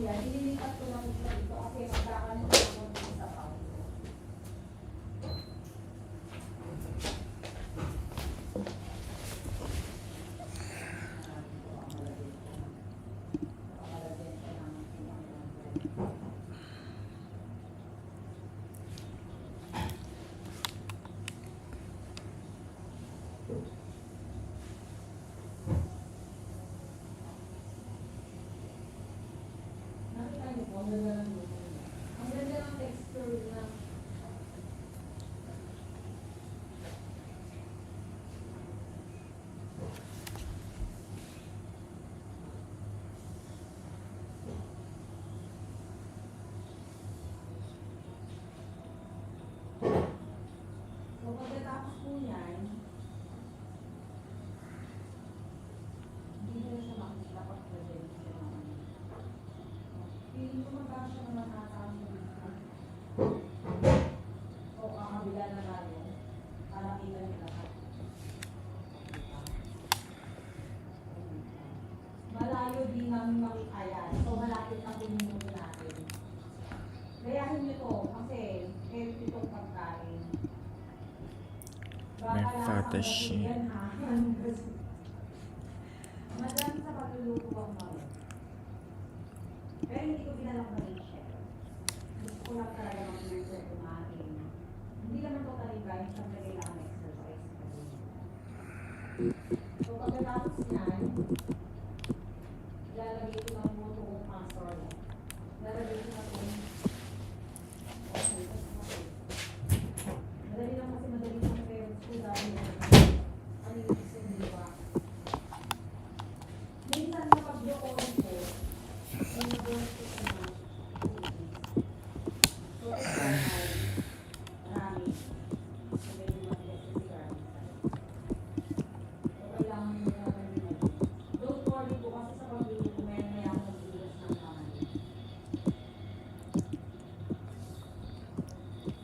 yan, ililipat ko lang siya dito kasi magkakaroon ako ng sa pao. Ang ganda ng texture na. So pagkatapos po yan, hindi na siya makikita pag present siya naman. Feeling ko magkakaroon siya naman nakakaroon siya dito. O kakabila na tayo. Para kita niyo lahat. Malayo din namin makita yan. So malapit na pinuno natin. Gayahin niyo to kasi healthy itong pagkain. May fatashi. Madami sa pagluluto ang mga. Pero hindi ko binalak na rin siya. Gusto ko lang talaga mag-nurture kumain. Hindi naman totally blind, siyempre kailangan exercise. So pagkatapos yan, ilalagay ko lang mo itong pastor. Ilalagay ko na itong madali lang kasi madali lang pero ko dahil ano yung gusto nyo ba? Minsan na pag-doon ko, yung nag-doon ko sa mga so ito ay marami. So medyo matigas yung garlic. So kailangan nyo na rin. Don't worry po kasi sa pag-doon may akong magbigas ng naman.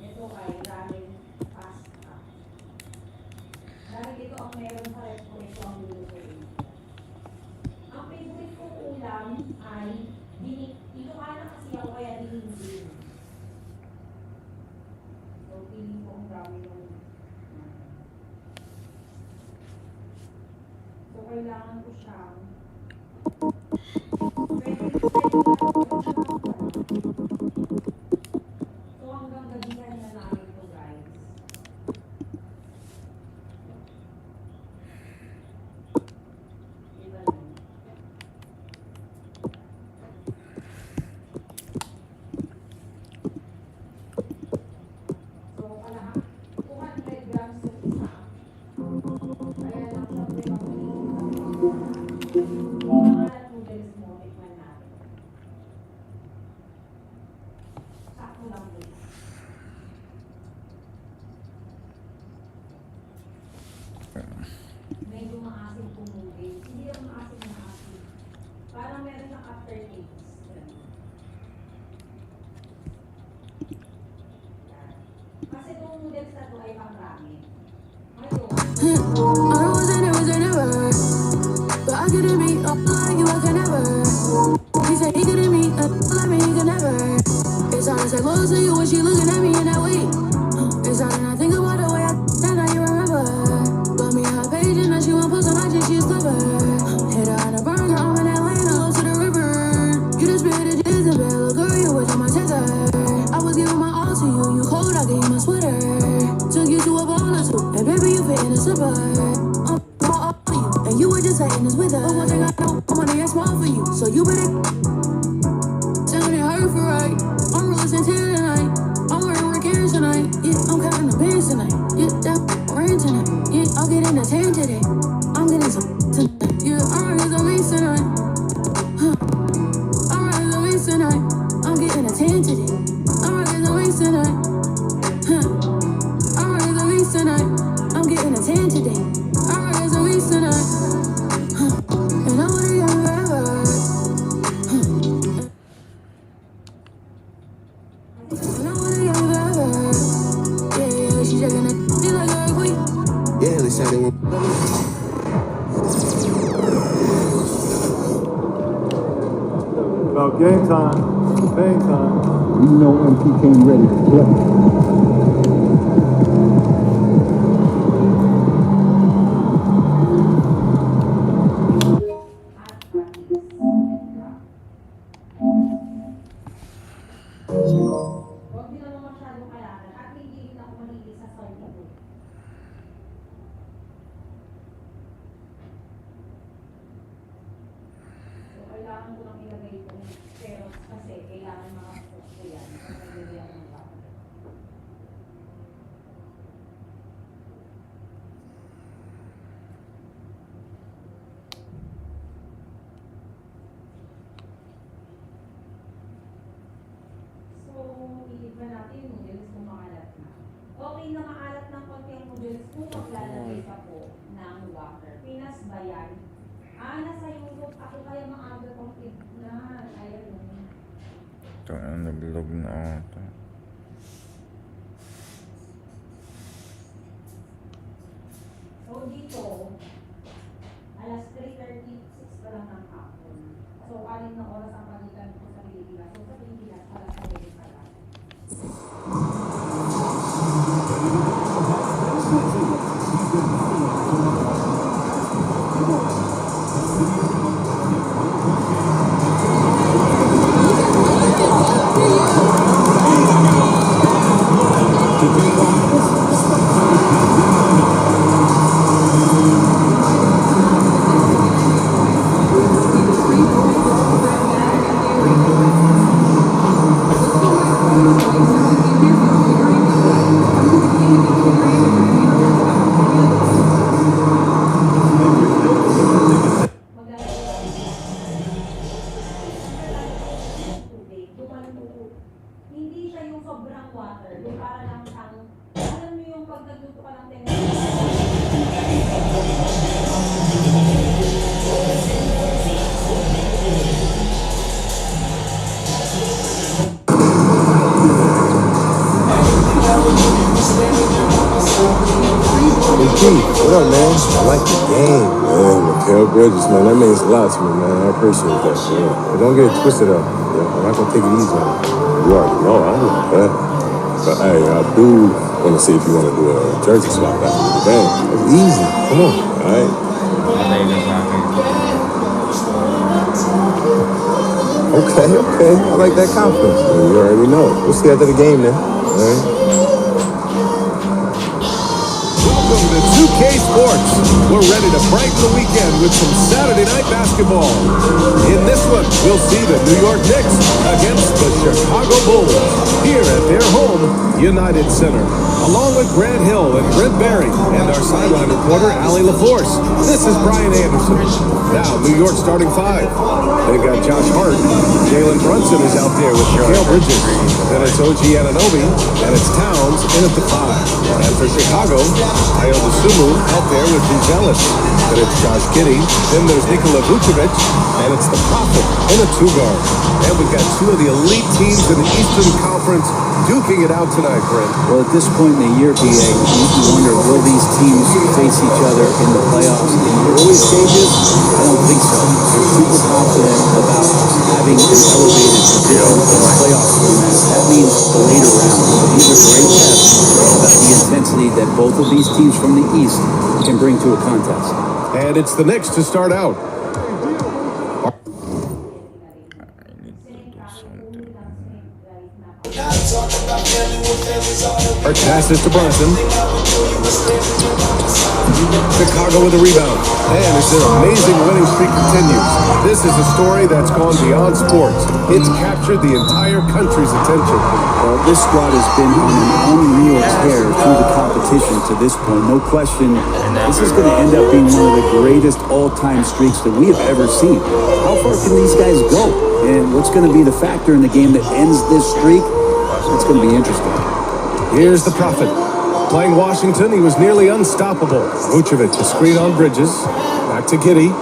Ito ay ramen pasta. Dahil ito ang meron sa restaurant, ito ang lulutuin. Ang favorite kong ulam ay dinig. Ilocana kasi ako kaya dinigin. So, feeling ko ang dami yung so, kailangan ko siyang so, hanggang gabihan na namin ito, guys. Diba lang? So, 200 grams yung isa. Kaya lang sabi ko, pangalat noodles mo, tikman natin. Sakto lang din. Medyo maasim kung noodles. Hindi lang maasim na asim. Parang meron ng aftertaste. Kasi itong noodles na ito ay pang-ramen. Ngayon, I was never, but I couldn't be up like you, I can never. He said he couldn't meet up like me, he could never. It's hard to say close to you when she looking at me in that way. It's hard to not think about the way I that now you remember. Got me her page and now she won't post on IG, she's clever. Hit her on a burger, I'm in Atlanta, close to the river. You just spit it, Isabel, girl, you was on my tether. I was giving my all to you, you cold, I gave you my sweater. Took you to a ball or two, and baby, you fit in a slipper. All for you, and you were just saying this with her. But one thing I know, I'm only small for you, so you better sound it hurt for right. I'm really sincere tonight. I'm wearing Rick Ears tonight. Yeah, I'm cutting the bands tonight. Yeah, that rain tonight. Yeah, I'll get in the tan today. I'm getting some tonight. Yeah, I'm ready to race tonight. Huh. I'm ready to race tonight. I'm getting a tan today. I'm ready to race tonight. Huh. I'm ready to race tonight. I'm getting a tan today. I'm ready to race tonight. Huh. And I wanna young forever. Huh. And I wanna young forever. Yeah, yeah, she shaking it. She like a queen. Yeah, they said they were. Well, game time. Game time. We know MP came ready to play. Huwag din naman masyadong kalakan at hindi rin ako mahilig sa salty food. So, kailangan ko lang ilagay itong carrots kasi kailangan makapost ko yan. Kasi naglagay ako ng baka. So, iiba natin yung noodles kung maalat na. Okay na maalat ng konti ang noodles kung maglalagay ka po ng water. Pinas ba yan? Nasa Europe ako kaya maaga kong tignan. Ayan yun. Ito na naglog na ata. So, dito, alas 3:36 pa lang ng hapon. So, 6 na oras ang pagitan ko sa Pilipinas. So, sa Pilipinas, alas 9 pa lang. Hindi siya yung sobrang water, yung para lang siyang, alam mo yung pag nagluto ka ng What up, man? I like the game. Man, Mikal Bridges, man, that means a lot to me, man. I appreciate that. Yeah. But don't get it twisted up. Yeah, I'm not gonna take it easy on you. You already know, I like that. But hey, I do want to see if you want to do a jersey swap after the game. It's easy. Come on, all right? Okay. I like that confidence. You already know. We'll see after the game then. All right? Welcome to 2K Sports. We're ready to brighten the weekend with some Saturday night basketball. In this one, we'll see the New York Knicks against the Chicago Bulls here at their home, United Center. Along with Grant Hill and Brent Barry and our sideline reporter, Allie LaForce, this is Brian Anderson. Now, New York starting five. They've got Josh Hart. Jalen Brunson is out there with Mikal Bridges. Then it's OG Anunoby, and it's Towns in at the five. And for Chicago, Ayo Dosunmu out there with Buzelis. Then it's Josh Giddey. Then there's Nikola Vucevic, and it's the Prophet in a two-guard. And we've got two of the elite teams in the Eastern Conference duking it out tonight, Brent. Well, at this point in the year, BA, you wonder, will these teams face each other in the playoffs? In the early stages, I don't think so. They're super confident about having an elevated position in the playoff format. That means the later rounds. These are great tests about the intensity that both of these teams from the East can bring to a contest. And it's the Knicks to start out. Hart passes to Brunson. Chicago with a rebound. And as their amazing winning streak continues, this is a story that's gone beyond sports. It's captured the entire country's attention. Well, this squad has been on an unreal tear through the competition to this point. No question, this is going to end up being one of the greatest all-time streaks that we have ever seen. How far can these guys go? And what's going to be the factor in the game that ends this streak? It's going to be interesting. Here's the Prophet. Playing Washington, he was nearly unstoppable. Vucevic, a screen on Bridges. Back to Giddey.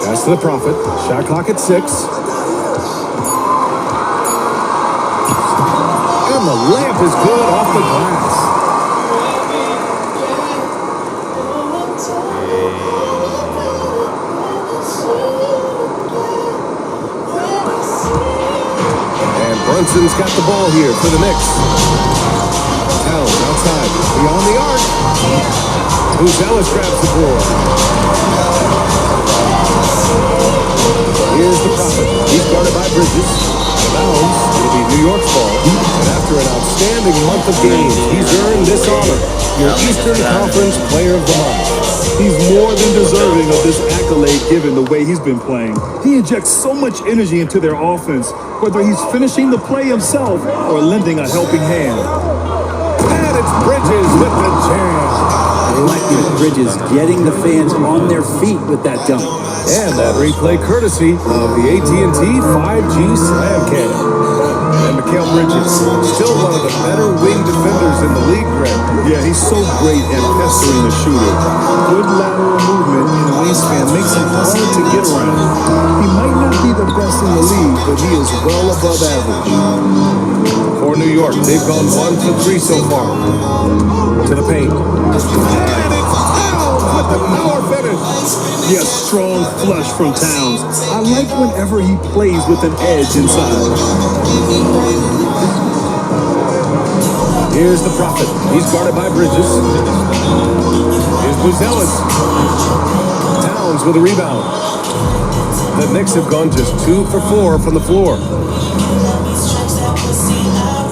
Pass to the Prophet. Shot clock at 6. And the layup is good off the glass. Brunson's got the ball here for the Knicks. Towns outside, beyond the arc. Ellis grabs the board. Here's the Prophet. He's guarded by Bridges. Out of bounds. It'll be New York's ball. And after an outstanding month of games, he's earned this honor. Your Eastern Conference Player of the Month. He's more than deserving of this accolade given the way he's been playing. He injects so much energy into their offense, whether he's finishing the play himself or lending a helping hand. And it's Bridges with the jam. I like Bridges getting the fans on their feet with that dunk. And that replay courtesy of the AT&T 5G Slam Cam. And Mikal Bridges, still one of the better wing defenders in the league, Greg. Yeah, he's so great at pestering the shooter. Good lateral movement and wingspan makes him hard to get around. He might not be the best in the league, but he is well above average. For New York, they've gone 1 for 3 so far. To the paint. And it's Towns with the power finish. Yes, strong flush from Towns. I like whenever he plays with an edge inside. Here's the Prophet. He's guarded by Bridges. Here's Ellis. Towns with a rebound. The Knicks have gone just 2 for 4 from the floor.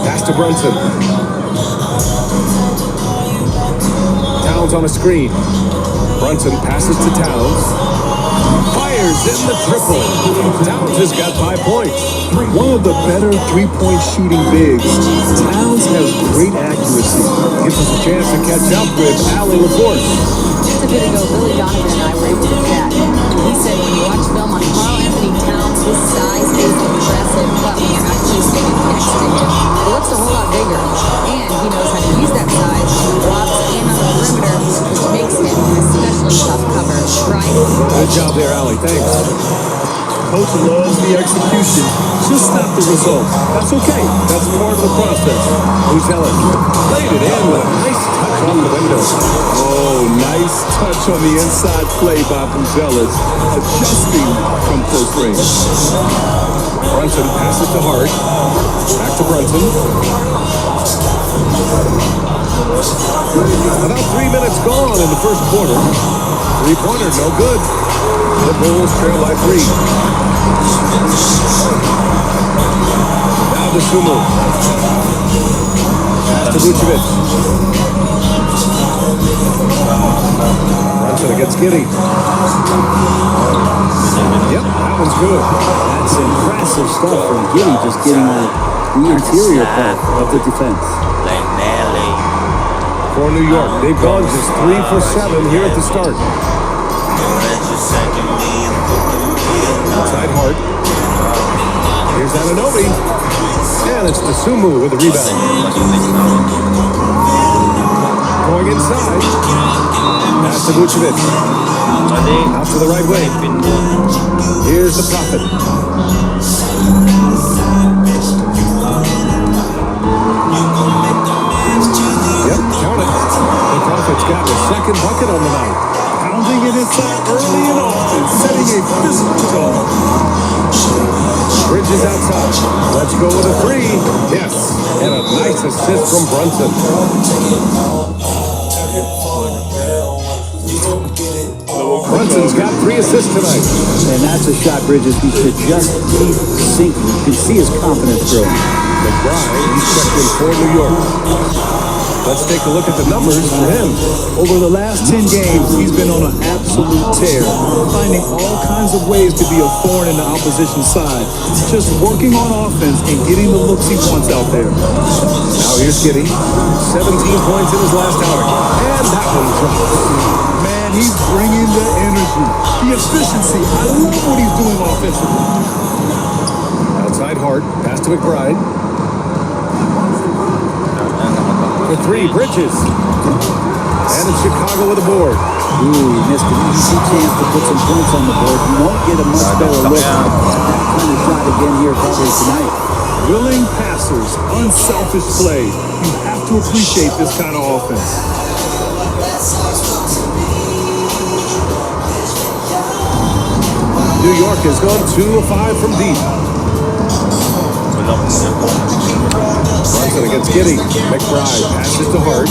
Pass to Brunson. Towns on a screen. Brunson passes to Towns. Fires in the triple. Towns has got 5 points. One of the better three-point shooting bigs. Towns has great accuracy. Gives us a chance to catch up with Allie LaForce. Just a bit ago, Billy Donovan and I were able to chat. He said when you watch film on Karl Anthony Towns, his size is impressive, but when you're actually standing next to him, it looks a whole lot bigger. And he knows how to use that size on blocks and on the perimeter, which makes him an especially tough cover, right? Good job there, Allie. Thanks. Coach loves the execution, just not the result. That's okay. That's part of the process. Ellis played it in with a nice touch on the window. Oh, nice touch on the inside play by Ellis, adjusting from close range. Brunson passes to Hart. Back to Brunson. About 3 minutes gone in the first quarter. Three-pointer, no good. The Bulls trail by 3. Now to Sumo. Pass to Vucevic. Brunson against Giddy. Yep, that one's good. That's impressive stuff from Giddy, just getting on the interior part of the defense. For New York, they've gone just 3 for 7 here at the start. Outside Hart. Here's Anunoby. And it's Dosunmu with the rebound. Going inside. Pass to Vucevic. Out to the right wing. Here's the Prophet. Yep, count it. The Prophet's got the second bucket on the night. Pounding it inside early and often, setting a physical tone. Bridges outside. Let's go with a 3. Yes. And a nice assist from Brunson. Brunson's got 3 assists tonight. And that's a shot, Bridges. He should just keep sinking. You can see his confidence growing. McBride, he's checked in for New York. Let's take a look at the numbers for him. Over the last 10 games, he's been on an absolute tear, finding all kinds of ways to be a thorn in the opposition side. Just working on offense and getting the looks he wants out there. Now here's Giddy. 17 points in his last outing. And that one drops. Man, he's bringing the energy, the efficiency. I love what he's doing offensively. Outside Hart. Pass to McBride. For 3, Bridges. And it's Chicago with a board. Ooh, he missed an easy chance to put some points on the board. He won't get a much better look at that kind of shot again here probably tonight. Willing passers, unselfish play. You have to appreciate this kind of offense. New York has gone 2 of 5 from deep. Brunson against Giddy. McBride passes to Hart.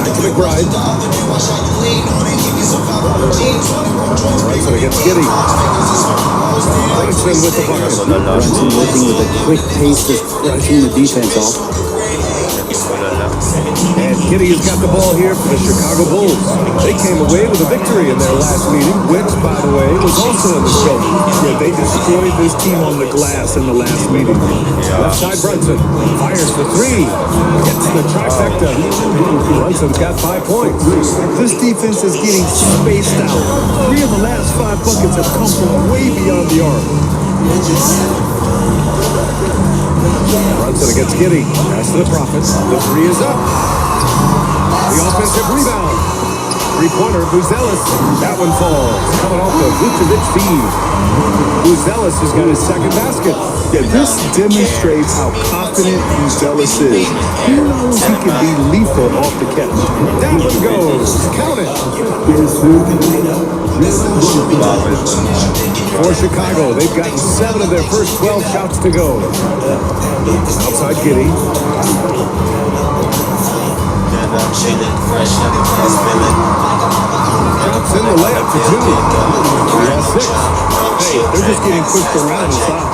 Back to McBride. Brunson against Giddy. Brunson with the bucket. Brunson working with a quick pace, just crushing the defense off. And Giddy has got the ball here for the Chicago Bulls. They came away with a victory in their last meeting, which, by the way, was also in the show. Yeah, they destroyed this team on the glass in the last meeting. Left side Brunson fires for three. Gets the trifecta. Brunson's got 5 points. This defense is getting spaced out. 3 of the last 5 buckets have come from way beyond the arc. Brunson against Giddy. Pass to the Prophet. The three is up. The offensive rebound. Three-pointer, Buzelis. That one falls. Coming off the Vucevic feed. Buzelis has got his second basket. Yeah, this demonstrates how confident Buzelis is. He knows he can be lethal off the catch. That one goes. Count it. For Chicago, they've gotten 7 of their first 12 shots to go. Outside Giddy. Drops in the layup for 2. He has 6. Hey, they're just getting pushed around inside.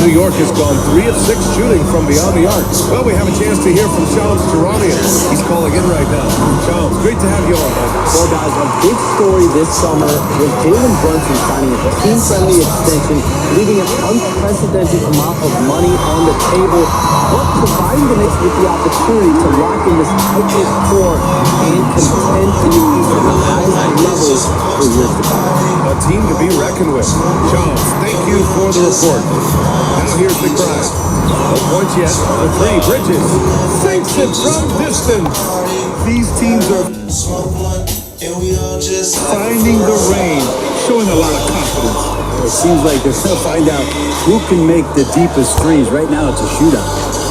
New York has gone 3 of 6 shooting from beyond the arc. Well, we have a chance to hear from Shams Charania. He's calling in right now. Shams, great to have you on, man. Well, guys, a big story this summer was Jalen Brunson signing a team-friendly extension, leaving an unprecedented amount of money on the table, but providing the Knicks with the opportunity to lock in this tight core and contend in the East at the highest levels for years to come. A team to be reckoned with. Shams, thank you for the report. Now here's McBride. No points yet. The three, Bridges. Sinks it from distance. These teams are finding the range, showing a lot of confidence. It seems like they're going to find out who can make the deepest threes. Right now, it's a shootout.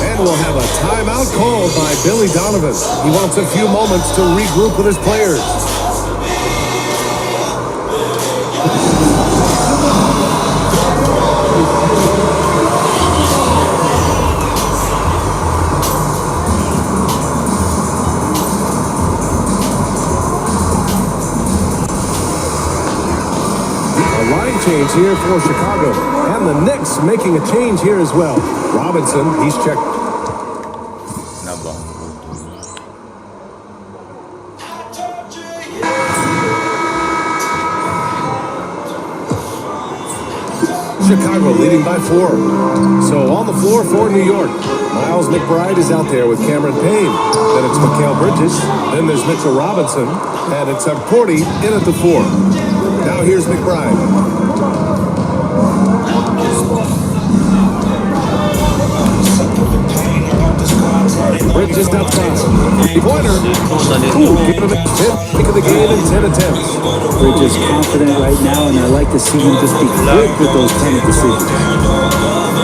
And we'll have a timeout called by Billy Donovan. He wants a few moments to regroup with his players. Change here for Chicago, and the Knicks making a change here as well. Robinson, he's checked. Chicago leading by 4. So on the floor for New York, Miles McBride is out there with Cameron Payne. Then it's Mikal Bridges. Then there's Mitchell Robinson, and it's Cordy in at the 4. Now here's McBride. Bridges outside. Pointer. Ooh, give him a 10th pick of the game in 10 attempts. Bridges confident right now, and I like to see him just be quick with those kind of decisions.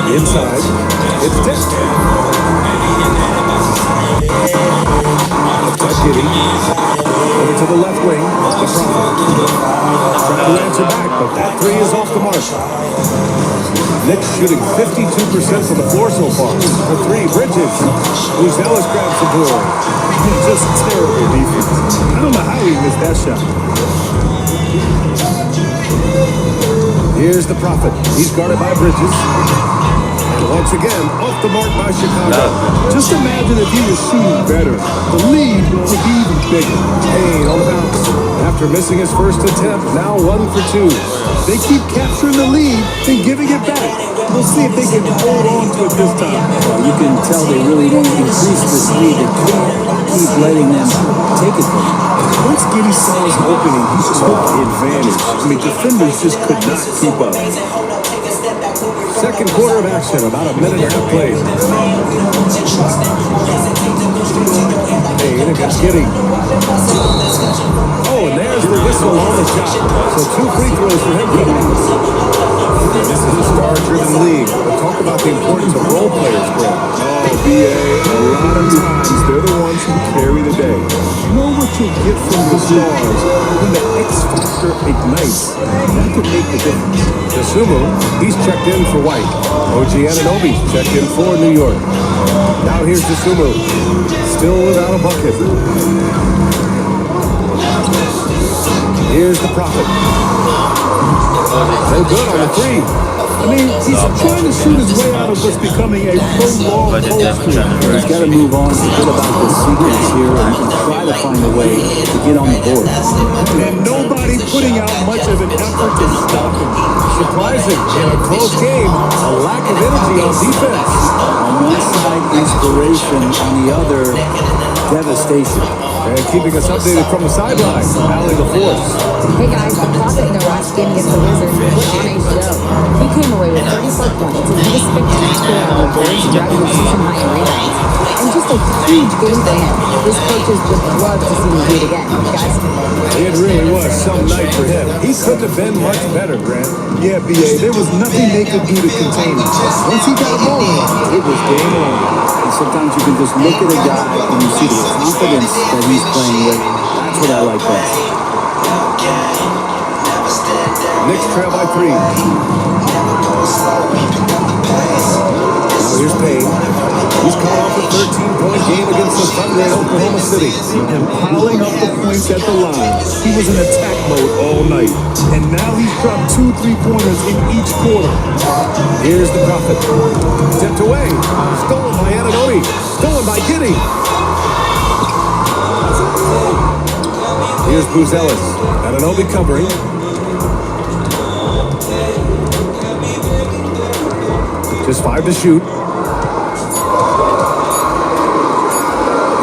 Inside. It's tipped. Outside Giddy. Over to the left wing. The Prophet. Trying to answer back, but that three is off the mark. Knicks shooting 52% from the floor so far. For 3, Bridges. Buzelis grabs the board. Just terrible defense. I don't know how he missed that shot. Here's the Prophet. He's guarded by Bridges. And once again, off the mark by Chicago. Just imagine if he was shooting better. The lead would be even bigger. Payne on the bounce. After missing his first attempt, now 1 for 2. They keep capturing the lead and giving it back. We'll see if they can hold on to it this time. Well, you can tell they really want to increase this lead. They can't keep letting them take it from them. Once Giddy saw his opening, he took advantage. I mean, defenders just could not keep up. Second quarter of action, about a minute and a half played. Payne against Giddy. Oh, and there's the whistle on the shot. So 2 free throws for him. This is a star-driven league. But talk about the importance of role players, Greg. Oh, BA, a lot of times they're the ones who carry the day. You know what you'll get from the stars when the X factor ignites. That could make the difference. Dosunmu, he's checked in for White. OG Anunoby checked in for New York. Now here's Dosunmu, still without a bucket. Here's the Prophet. No good on the three. I mean, he's trying to shoot his way out of what's becoming a prolonged cold streak. He's got to move on, forget about this sequence here, and try to find a way to get on the board. And nobody putting out much of an effort to stop him. Surprising, in a close game, a lack of energy on defense. On one side, inspiration, on the other, devastation. And keeping us updated from the sideline, Allie LaForce. Hey guys, the Prophet in their last game against the Wizards put on a show. He came away with 34 points and he was spectacular on the boards, grabbing the season high in rebounds. And just a huge game for him. His coaches would love to see him do it again, guys. It really was some night for him. He couldn't have been much better, Grant. Yeah, BA, there was nothing they could do to contain him. Once he got rolling, it was game on. And sometimes you can just look at a guy and you see the confidence that he's playing with. That's what I like best. Knicks trail by 3. Now here's Payne. He's coming off a 13-point game against the Thunder in Oklahoma City. And piling up the points at the line. He was in attack mode all night. And now he's dropped 2 3-pointers in each quarter. Here's the Prophet. Tipped away. Stolen by Anunoby. Stolen by Giddey. Here's Booz Ellis. Anunoby covering. Just 5 to shoot.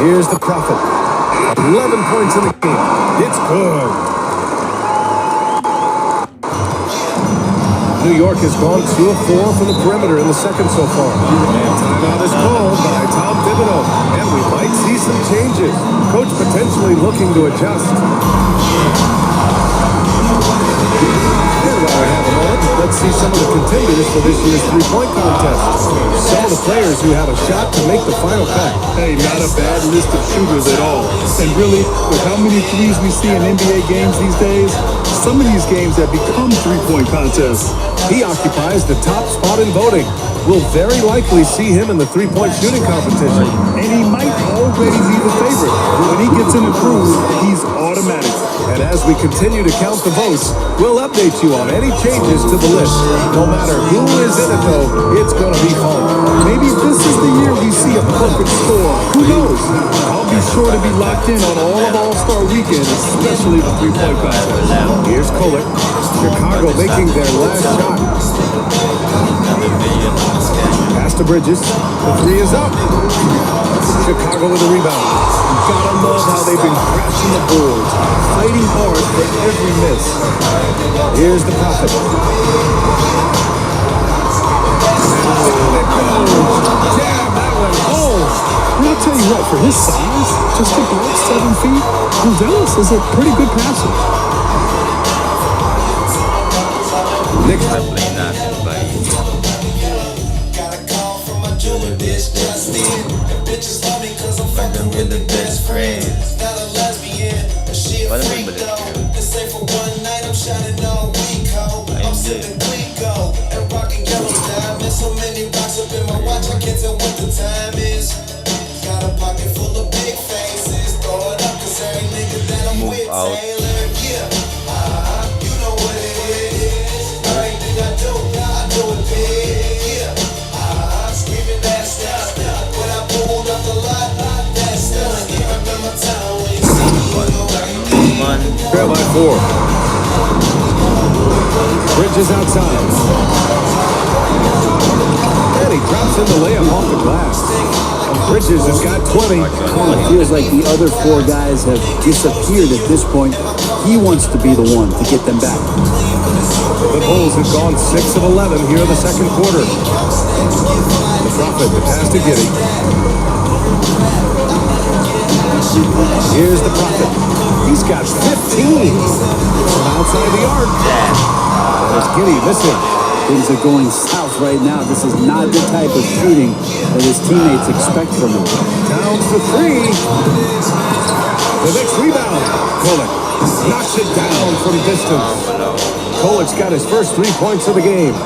Here's the Prophet. 11 points in the game. It's good. New York has gone 2 of 4 from the perimeter in the second so far. And timeout is called by Tom Thibodeau. And we might see some changes. Coach potentially looking to adjust. And while we have a moment, let's see some of the contenders for this year's three-point contest. Some of the players who have a shot to make the final cut. Hey, not a bad list of shooters at all. And really, with how many threes we see in NBA games these days, some of these games have become three-point contests. He occupies the top spot in voting. We'll very likely see him in the three-point shooting competition. And he might already be the favorite. When he gets in the groove, he's automatic. And as we continue to count the votes, we'll update you on any changes to the list. No matter who is in it, though, it's going to be fun. Maybe this is the year we see a perfect score. Who knows? I'll be sure to be locked in on all of All-Star Weekend, especially the three-point contest. Here's Kolek. Chicago making their last shot. Pass to Bridges. The three is up. Chicago with a rebound. Gotta love how they've been crashing the boards, fighting hard for every miss. Here's the Prophet. Jam that one home. And I'll tell you what, for his size, just about 7 feet, Ellis is a pretty good passer. Knicks Probably not, but let them get the best friends. What a big bullet. Move out. trail by 4. Bridges outside. And he drops in the layup off the glass. And Bridges has got 20. It feels like the other 4 guys have disappeared at this point. He wants to be the one to get them back. The Bulls have gone 6 of 11 here in the second quarter. The Prophet, the pass to Giddey. Here's the Prophet. He's got 15 from outside the arc. There's Giddey missing. Things are going south right now. This is not the type of shooting that his teammates expect from him. Down for three. The next rebound. Kolek knocks it down from distance. Kolek's got his first 3 points of the game.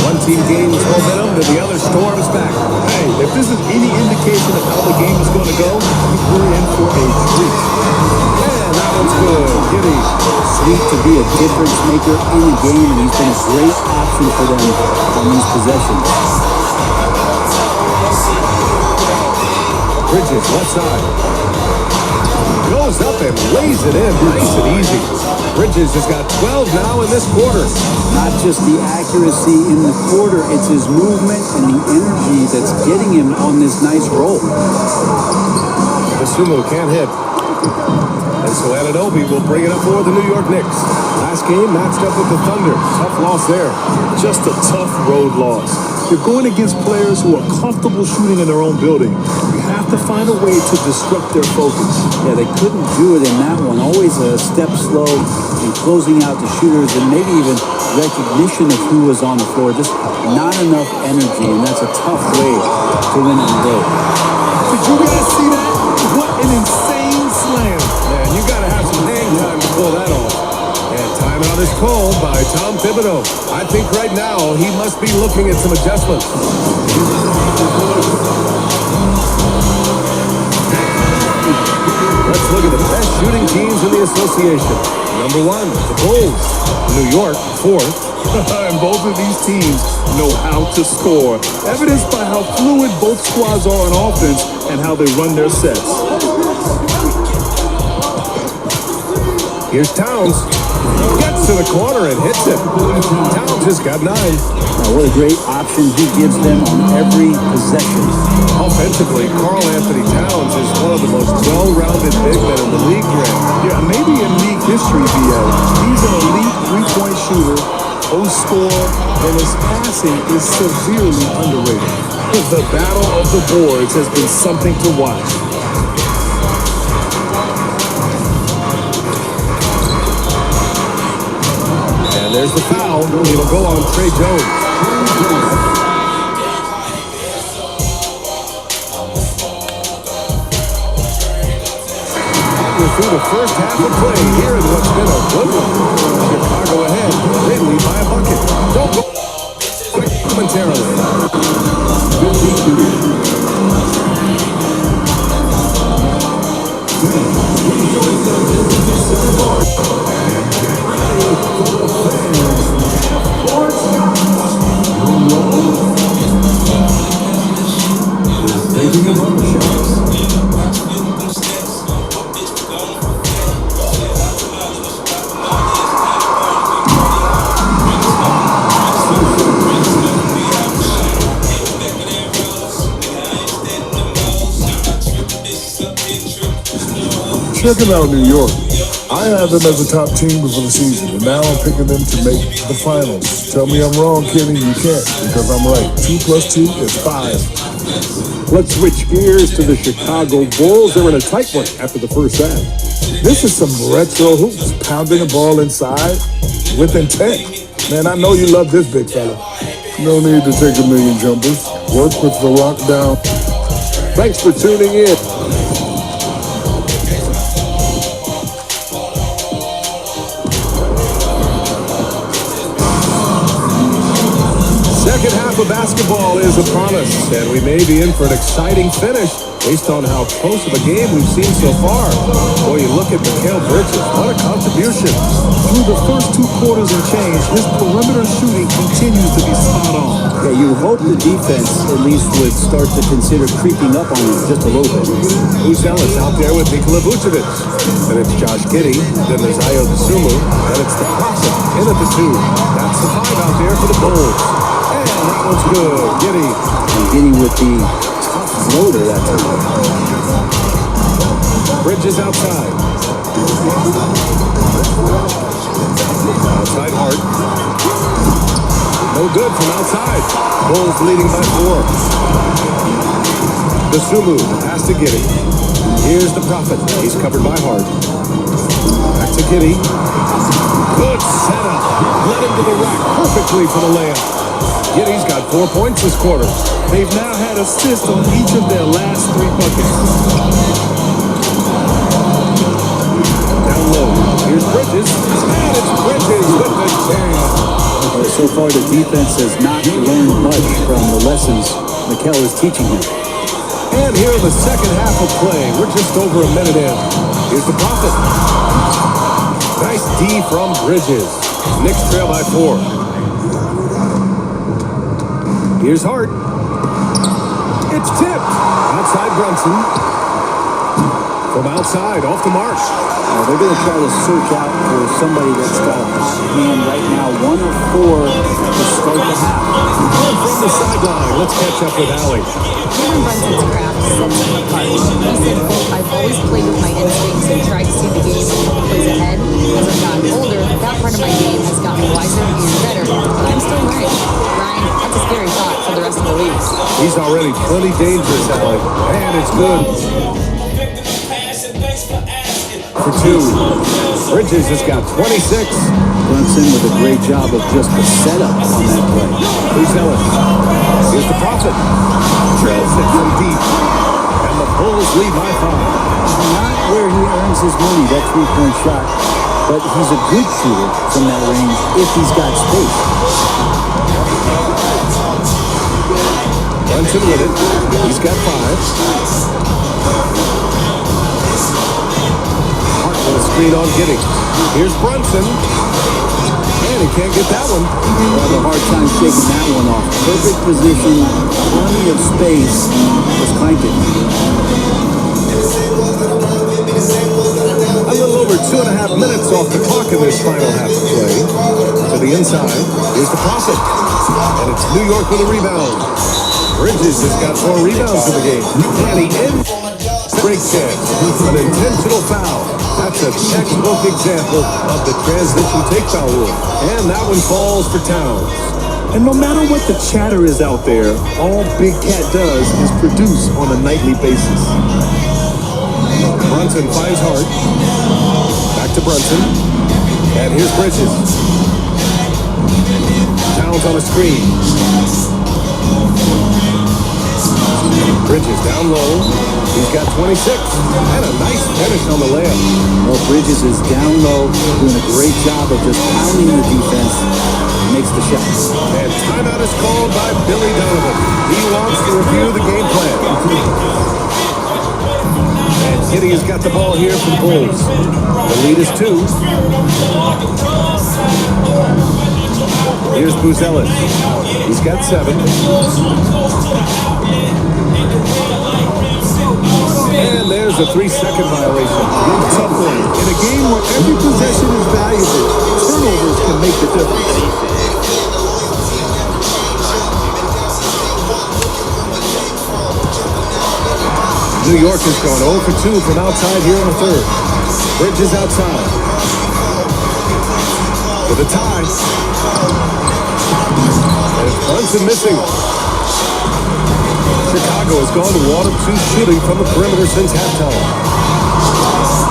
One team gains momentum, then the other storms back. Hey, if this is any indication of how the game is going to go, we're in for a treat. And that one's good. Giddy. Sweet to be a difference maker in the game, and he's been a great option for them on these possessions. Bridges, left side. Goes up and lays it in nice and easy. Bridges has got 12 now in this quarter. Not just the accuracy in the quarter, it's his movement and the energy that's getting him on this nice roll. Sumo can't hit. And so Anunoby will bring it up for the New York Knicks. Last game matched up with the Thunder. Tough loss there. Just a tough road loss. You're going against players who are comfortable shooting in their own building. You have to find a way to disrupt their focus. Yeah, they couldn't do it in that one. Always a step slow in closing out the shooters and maybe even recognition of who was on the floor. Just not enough energy, and that's a tough way to win on the road. Did you guys see that? What an insane slam. Man, you got to have some hang time to pull that off. And timeout is called by Tom Thibodeau. I think right now he must be looking at some adjustments. Let's look at the best shooting teams in the association. Number 1, the Bulls. New York, 4th. And both of these teams know how to score, evidenced by how fluid both squads are on offense and how they run their sets. Here's Towns. Gets to the corner and hits it. Towns has got 9. Now, what a great option he gives them on every possession. Offensively, Karl Anthony Towns is one of the most well-rounded big men in the league here. Yeah, maybe in league history, BL. He's an elite three-point shooter, post scorer, and his passing is severely underrated. The battle of the boards has been something to watch. And there's the foul. It'll go on Trey Jones. We're through the first half of play here in what's been a good one. Chicago ahead. They lead by a bucket. Don't go momentarily. Check it out, New York. I had them as a top team before the season, and now I'm picking them to make the finals. Tell me I'm wrong, Kenny. You can't, because I'm right. 2 + 2 is 5. Let's switch gears to the Chicago Bulls. They're in a tight one after the first half. This is some retro hoops, pounding the ball inside with intent. Man, I know you love this big fella. No need to take a million jumpers. Work with the lockdown. Thanks for tuning in. Second half of basketball is upon us, and we may be in for an exciting finish based on how close of a game we've seen so far. Boy, you look at Mikal Bridges, what a contribution. Through the first 2 quarters and change, his perimeter shooting continues to be spot on. Yeah, you hope the defense at least would start to consider creeping up on him just a little bit. Who's Ellis out there with Nikola Vucevic? And it's Josh Giddey, then there's Ayo Dosunmu, and it's the Prophet in at the 2. That's the 5 out there for the Bulls. And that one's good. Giddey. And Giddey with the tough floater that time. Bridges outside. Outside Hart. No good from outside. Bulls leading by 4. Dosunmu, pass to Giddey. Here's the Prophet. He's covered by Hart. Back to Giddey. Good setup. Led him to the rack perfectly for the layup. Giddy's got 4 points this quarter. They've now had assists on each of their last 3 buckets. Down low. Here's Bridges. And it's Bridges with the jam. So far, the defense has not learned much from the lessons Mikel is teaching him. And here in the second half of play, we're just over a minute in. Here's the Prophet. Nice D from Bridges. Knicks trail by 4. Here's Hart. It's tipped. Outside Brunson. From outside, off the mark. They're going to try to search out for somebody that's got a hand right now, 1 of 4 to start the half. And from the sideline, let's catch up with Allie. Jalen Brunson's craft sets him apart. He said, quote, "I've always played with my instincts and tried to see the game a couple plays ahead. As I've gotten older, that part of my game has gotten wiser and better, but I'm still learning." Ryan, that's a scary thought for the rest of the league. He's already plenty dangerous, Allie. And it's good. For 2. Bridges has got 26. Brunson with a great job of just the setup on that play. Who's Ellis? Here's the Prophet. Trails it from deep. And the Bulls lead by 5. Not where he earns his money, that 3-point shot, but he's a good shooter from that range if he's got space. Brunson with it. He's got 5. The screen on Giddy. Here's Brunson. And he can't get that one. We'll have a hard time shaking that one off. Perfect position, plenty of space. Let's crank it. A little over 2.5 minutes off the clock in this final half of play. To the inside. Here's the Prophet. And it's New York with a rebound. Bridges has got 4 rebounds in the game. And he ends break chance. An intentional foul. That's a textbook example of the transition take foul rule. And that one falls for Towns. And no matter what the chatter is out there, all Big Cat does is produce on a nightly basis. Brunson finds Hart. Back to Brunson. And here's Bridges. Towns on a screen. Bridges down low. He's got 26. And a nice finish on the layup. Well, Bridges is down low, doing a great job of just pounding the defense. Makes the shots. And timeout is called by Billy Donovan. He wants to review the game plan. And Giddy has got the ball here for the Bulls. The lead is 2. Here's Buzelis. He's got 7. And there's a 3-second violation. Tough one. In a game where every possession is valuable, turnovers can make the difference. New York is going 0 for 2 from outside here in the third. Bridges outside. With a tie. And it's Brunson missing. Chicago has gone to 1 of 2 shooting from the perimeter since halftime.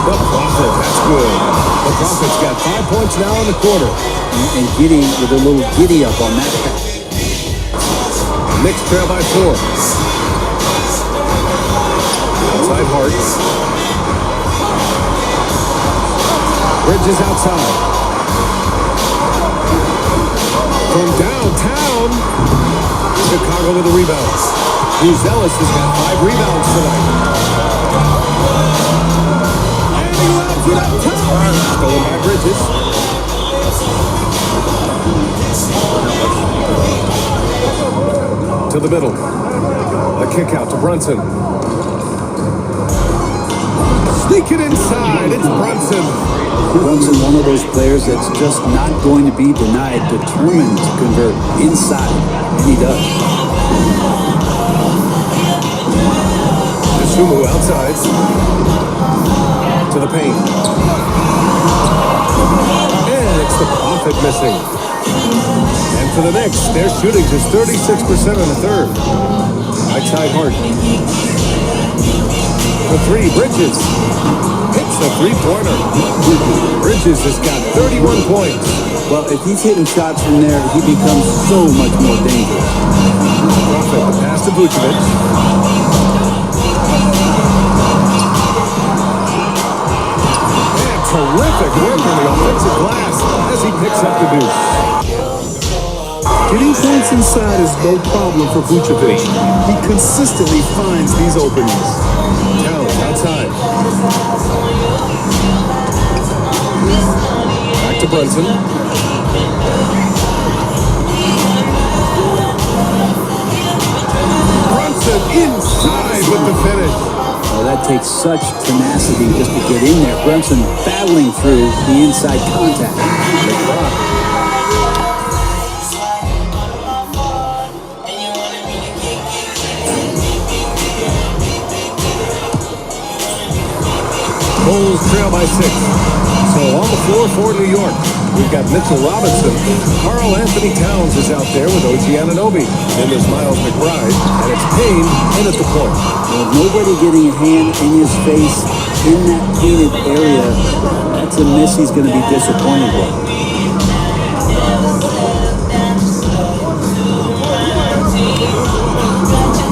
The Prophet, that's good. The Prophet's got 5 points now in the quarter. And Giddy with a little giddy up on that pass. Knicks trail by 4. Outside Hart. Bridges outside. From downtown. Chicago with a rebound. Buzelis has got 5 rebounds tonight. And he lobs it up top. Stolen by Bridges. To the middle. A kick out to Brunson. Sneak it inside. It's Brunson. Brunson, one of those players that's just not going to be denied, determined to convert inside. And he does. Sumu outside. To the paint. And it's the Prophet missing. And for the Knicks, their shooting just 36% in the third. Outside Hart. for three. Bridges hits the three-pointer. Bridges has got 31 points. Well, if he's hitting shots from there, he becomes so much more dangerous. Prophet, the pass to Vucevic. And terrific work on the offensive glass as he picks up the deuce. Getting points inside is no problem for Vucevic. He consistently finds these openings. Towns outside. Back to Brunson. Brunson inside with the finish. Oh, that takes such tenacity just to get in there. Brunson battling through the inside contact. Good block. Bulls trail by 6. So on the floor for New York, we've got Mitchell Robinson. Karl Anthony Towns is out there with OG Anunoby. Then there's Miles McBride, and it's Payne in at the point. Well, nobody getting a hand in his face in that painted area. That's a miss he's going to be disappointed with.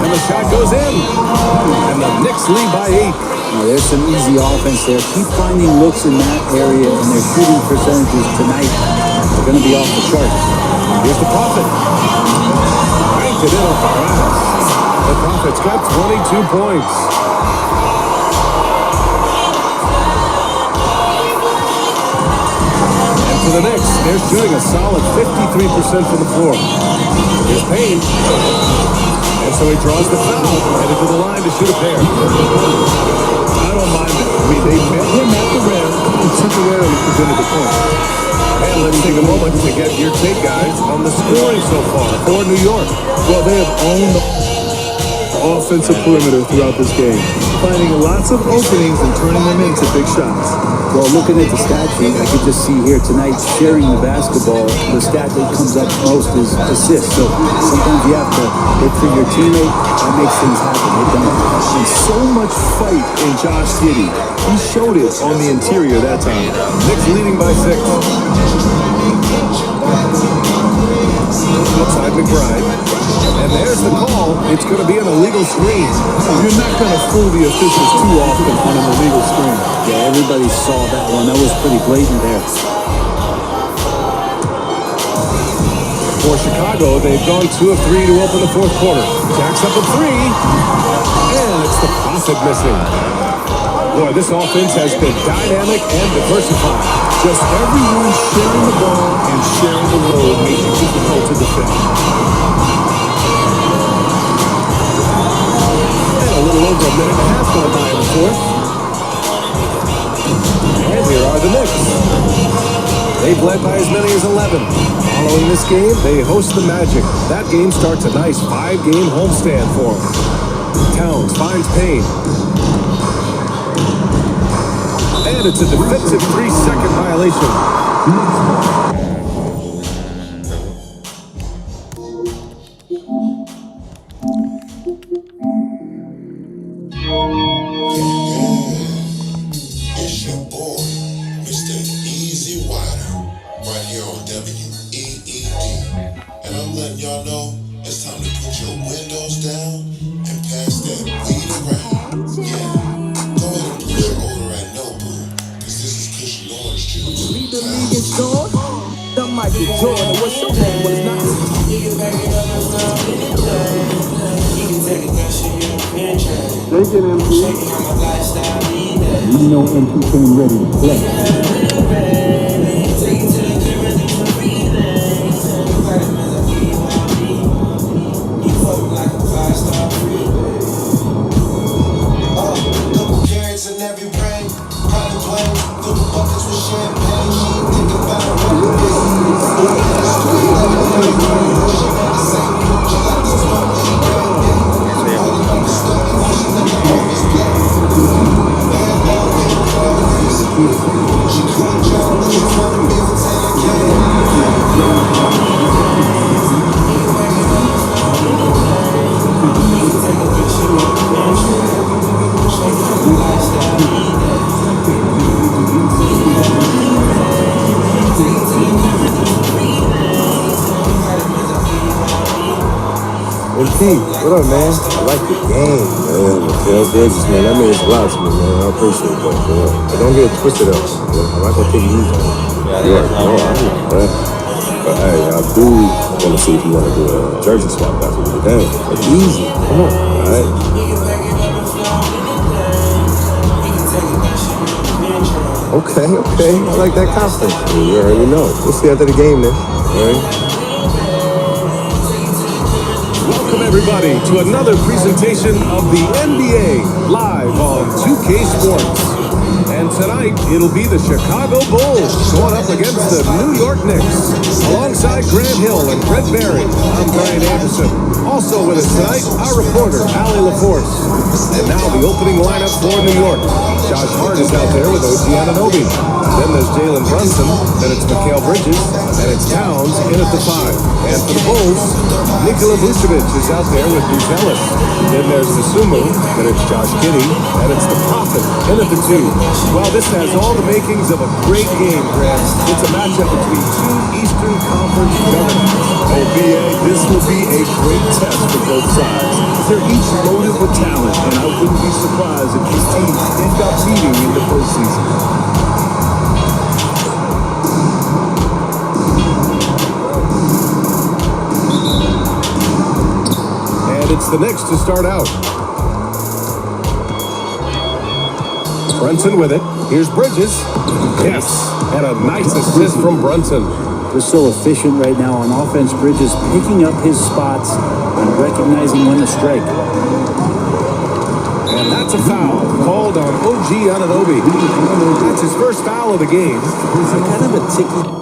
And the shot goes in. And the Knicks lead by 8. Now, there's some easy offense there. Keep finding looks in that area, and their shooting percentages tonight are going to be off the charts. Here's the Prophet. Cranked it in off the glass. The Prophet's got 22 points. And for the Knicks, they're shooting a solid 53% from the floor. Here's Payne. And so he draws the foul, headed to the line to shoot a pair. I don't mind it. I mean, they met him at the rim and temporarily prevented the point. And let's take a moment to get your take, guys, on the scoring so far for New York. Well, they have owned the offensive perimeter throughout this game, finding lots of openings and turning them into big shots. Well, looking at the stat sheet, I could just see here tonight sharing the basketball. The stat that comes up most is assists. So sometimes you have to look for your teammate. That makes things happen. And so much fight in Josh Giddey. He showed it on the interior that time. Knicks leading by 6. Outside McBride. And there's the call. It's going to be an illegal screen. You're not going to fool the officials too often on an illegal screen. Yeah, everybody saw that one. That was pretty blatant there. For Chicago, they've gone 2 of 3 to open the fourth quarter. Jacks up a 3. And it's the Prophet missing. Boy, this offense has been dynamic and diversified. Just everyone sharing the ball and sharing the load makes it difficult to defend. And a little over a minute and a half going by in the fourth. And here are the Knicks. They've led by as many as 11. Following this game, they host the Magic. That game starts a nice 5-game homestand for them. Towns finds Payne. And it's a defensive 3-second violation. It's your boy, Mr. Easy Wider, right here on WEED. And I'm letting y'all know it's time to put your windows down and pass that weed around. Yeah, go ahead and put your odor at no boo, cause this is Cushion Orange Juice. Lead the league is gone. The Michael Jordan, what's your name? Well, it's not. Take it, MP. You know MP came ready to play. Couple carrots in every brain, private plane, couple buckets with champagne. Think about it, what it is. She P, what up, man? I like the game, man. Mikal Bridges, man, that means a lot to me, man. I appreciate that, man. But don't get it twisted up. I'm not gonna take it easy. You already know I know that. But hey, I do want to see if you want to do a jersey swap after the game. It's easy. Come on, all right? Okay, I like that confidence. You already know. We'll see after the game, then. All right? Welcome, everybody, to another presentation of the NBA live on 2K Sports. And tonight, it'll be the Chicago Bulls going up against the New York Knicks. Alongside Grant Hill and Brett Barry, I'm Brian Anderson. Also with us tonight, our reporter, Allie LaForce. And now the opening lineup for New York. Josh Hart is out there with OG Anunoby. Then there's Jalen Brunson, then it's Mikal Bridges, and it's Towns in at the 5. And for the Bulls, Nikola Vucevic is out there with Bruce Ellis. Then there's the Sumu, then it's Josh Giddey, and it's the Prophet in at the 2. While this has all the makings of a great game, Grant, it's a matchup between two Eastern Conference juggernauts. Oh, BA, this will be a great test for both sides. They're each loaded with talent, and I wouldn't be surprised if these teams end up meeting in the postseason. It's the Knicks to start out. Brunson with it. Here's Bridges. Yes, and a nice assist from Brunson. They're so efficient right now on offense. Bridges picking up his spots and recognizing when to strike. And that's a foul called on OG Anunoby. That's his first foul of the game. Kind of a ticky.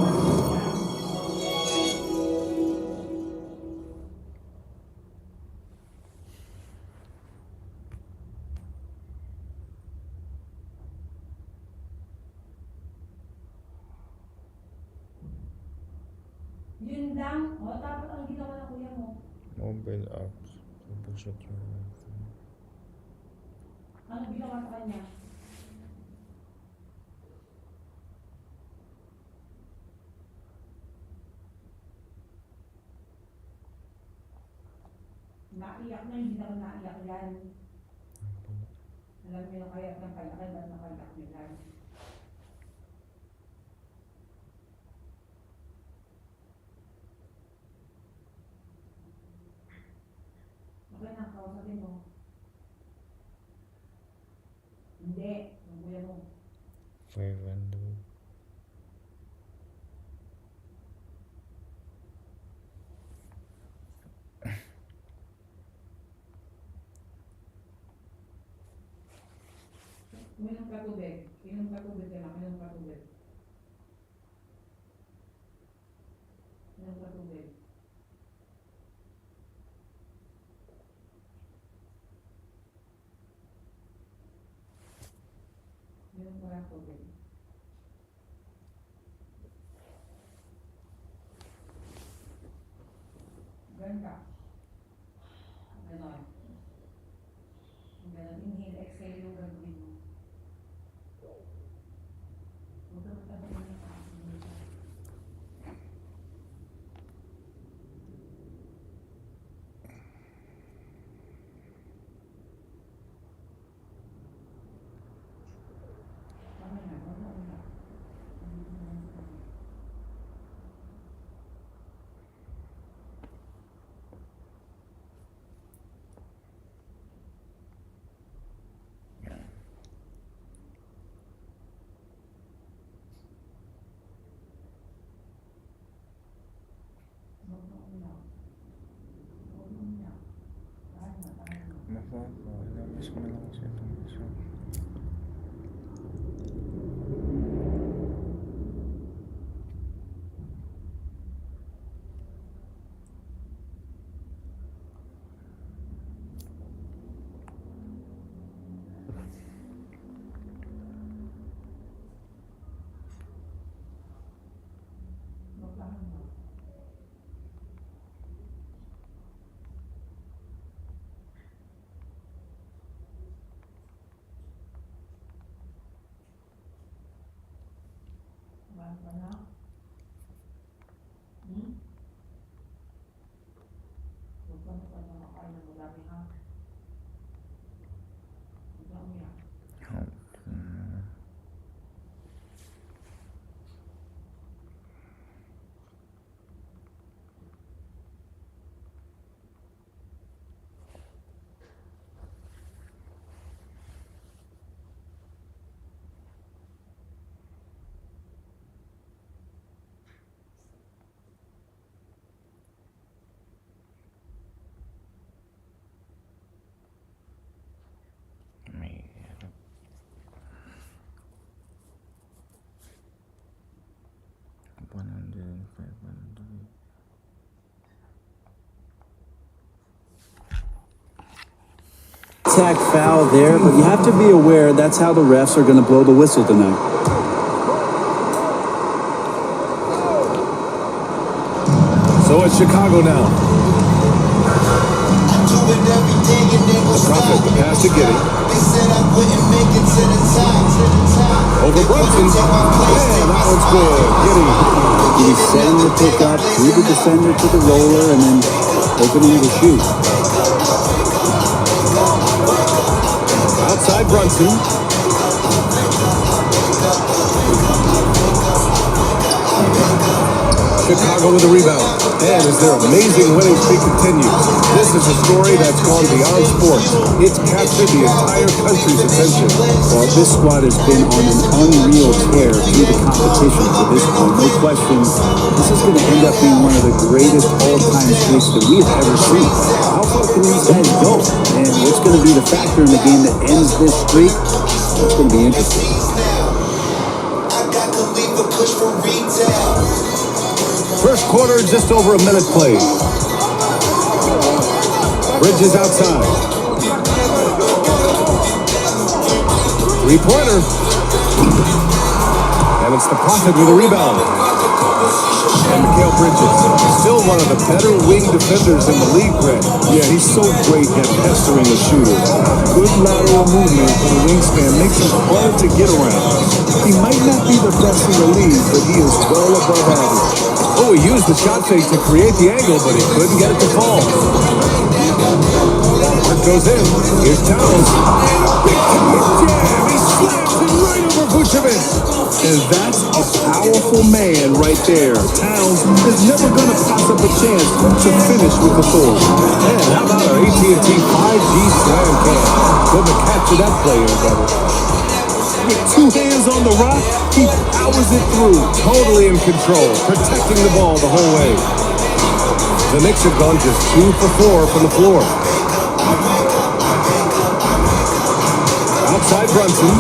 Yun lang. O, dapat ang ginawa ng kuya mo. Mobile apps. Troubleshoot your Ano ginawa sa kanya? Naiyak na, hindi naman naiyak yan. Alam niyo yung kayak ng kayakan, ba't nakayak niyo yan? Okay na, kausapin mo. Hindi, yung kuya mo. 500. Uminom ka tubig. Inom ka tubig ka lang. Inom ka tubig. Inom ka tubig. Inom ka lang tubig. Ganun ka. Ganon. Ganon. Inhale, exhale yung gagawin mo. Ilabas mo na lang kasi itong isa. contact foul there, but you have to be aware that's how the refs are going to blow the whistle tonight. So it's Chicago now. The Prophet, the pass to Giddy. Over Brunson. Yeah, that one's good. Giddy. He's setting the pick up through the defender to the roller and then opening the shoot. Outside Brunson. Chicago with a rebound. And as their amazing winning streak continues, this is a story that's gone beyond sports. It's captured the entire country's attention. Well, this squad has been on an unreal tear through the competition to this point. No question, this is going to end up being one of the greatest all-time streaks that we've ever seen. How far can these guys go? And what's going to be the factor in the game that ends this streak? It's going to be interesting. First quarter, just over a minute played. Bridges outside. Three-pointer. And it's the Prophet with a rebound. And Mikal Bridges, still one of the better wing defenders in the league, Greg. Yeah, he's so great at pestering a shooter. Good lateral movement for the wingspan makes him hard to get around. He might not be the best in the league, but he is well above average. Oh, he used the shot fake to create the angle, but he couldn't get it to fall. Mark goes in. Here's Towns. Big time jam. He slams it right over Vucevic. And that's a powerful man right there. Towns is never going to pass up a chance to finish with authority. Man, how about our AT&T 5G slam cam? Couldn't have captured that play any better. With two hands on the rock, he powers it through. Totally in control, protecting the ball the whole way. The Knicks have gone just 2 for 4 from the floor. Outside Brunson.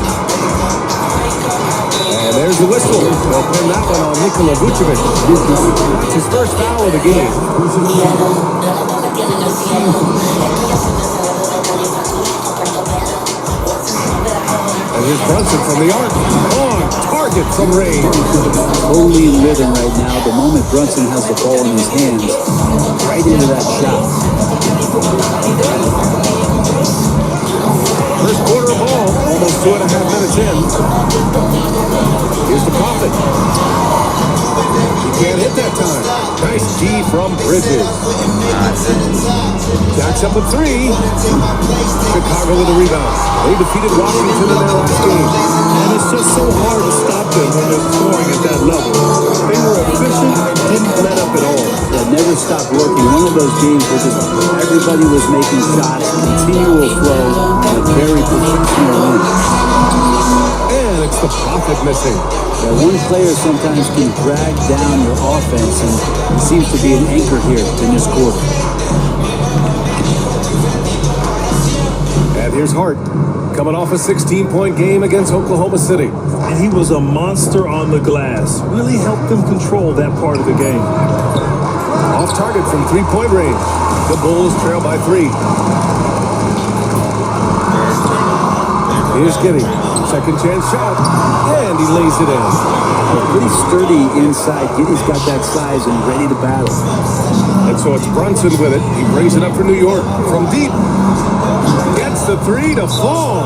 And there's the whistle. They'll pin that one on Nikola Vucevic. That's his first foul of the game. And here's Brunson from the arc. On target from range. Totally in rhythm right now. The moment Brunson has the ball in his hands, right into that shot. First quarter of ball, almost 2.5 minutes in. Here's the Prophet. He can't hit that time. Nice D from Bridges. Jacks up a 3. Chicago with a rebound. They defeated Washington in their last game. And it's just so hard to stop them when they're scoring at that level. They were efficient and didn't let up at all. That never stopped working. One of those games where just everybody was making shots, continual flow, and a very professional win. And it's the Prophet missing. That one player sometimes can drag down your offense, and he seems to be an anchor here in this quarter. And here's Hart, coming off a 16-point game against Oklahoma City. And he was a monster on the glass. Really helped them control that part of the game. Off target from 3-point range. The Bulls trail by 3. Here's Giddy. Second chance shot. And he lays it in. Pretty sturdy inside. Giddy's got that size and ready to battle. And so it's Brunson with it. He brings it up for New York. From deep. Gets the 3 to fall.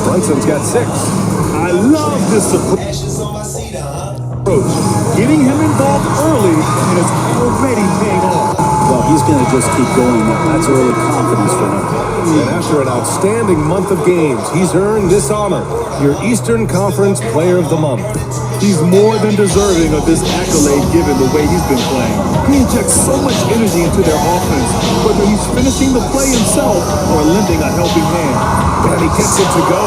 Brunson's got 6. I love this approach. Getting him involved early and it's already paying off. Well, he's going to just keep going now. That's early confidence for him. And after an outstanding month of games, he's earned this honor, your Eastern Conference Player of the Month. He's more than deserving of this accolade given the way he's been playing. He injects so much energy into their offense, whether he's finishing the play himself or lending a helping hand. And he gets it to go.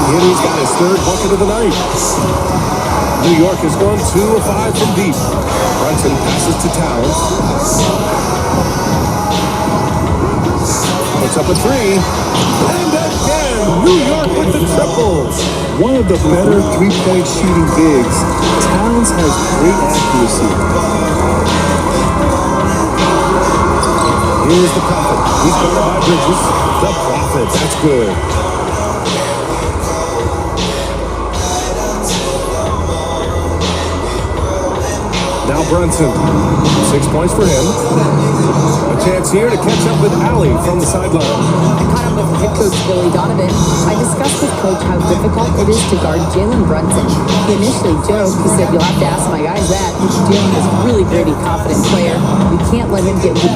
Giddy's got his 3rd bucket of the night. New York has gone 2 of 5 from deep. Brunson passes to Towns. Puts up a 3. And again, New York with the triple. One of the better three-point shooting bigs. Towns has great accuracy. Here's the Prophet. He's guarded by Bridges. The Prophet. That's good. Now Brunson. 6 points for him. A chance here to catch up with Allie from the sideline. I caught up with head coach Billy Donovan. I discussed with coach how difficult it is to guard Jalen Brunson. He initially joked. He said, "You'll have to ask my guys that." Jalen is a really gritty, confident player. We can't let him get the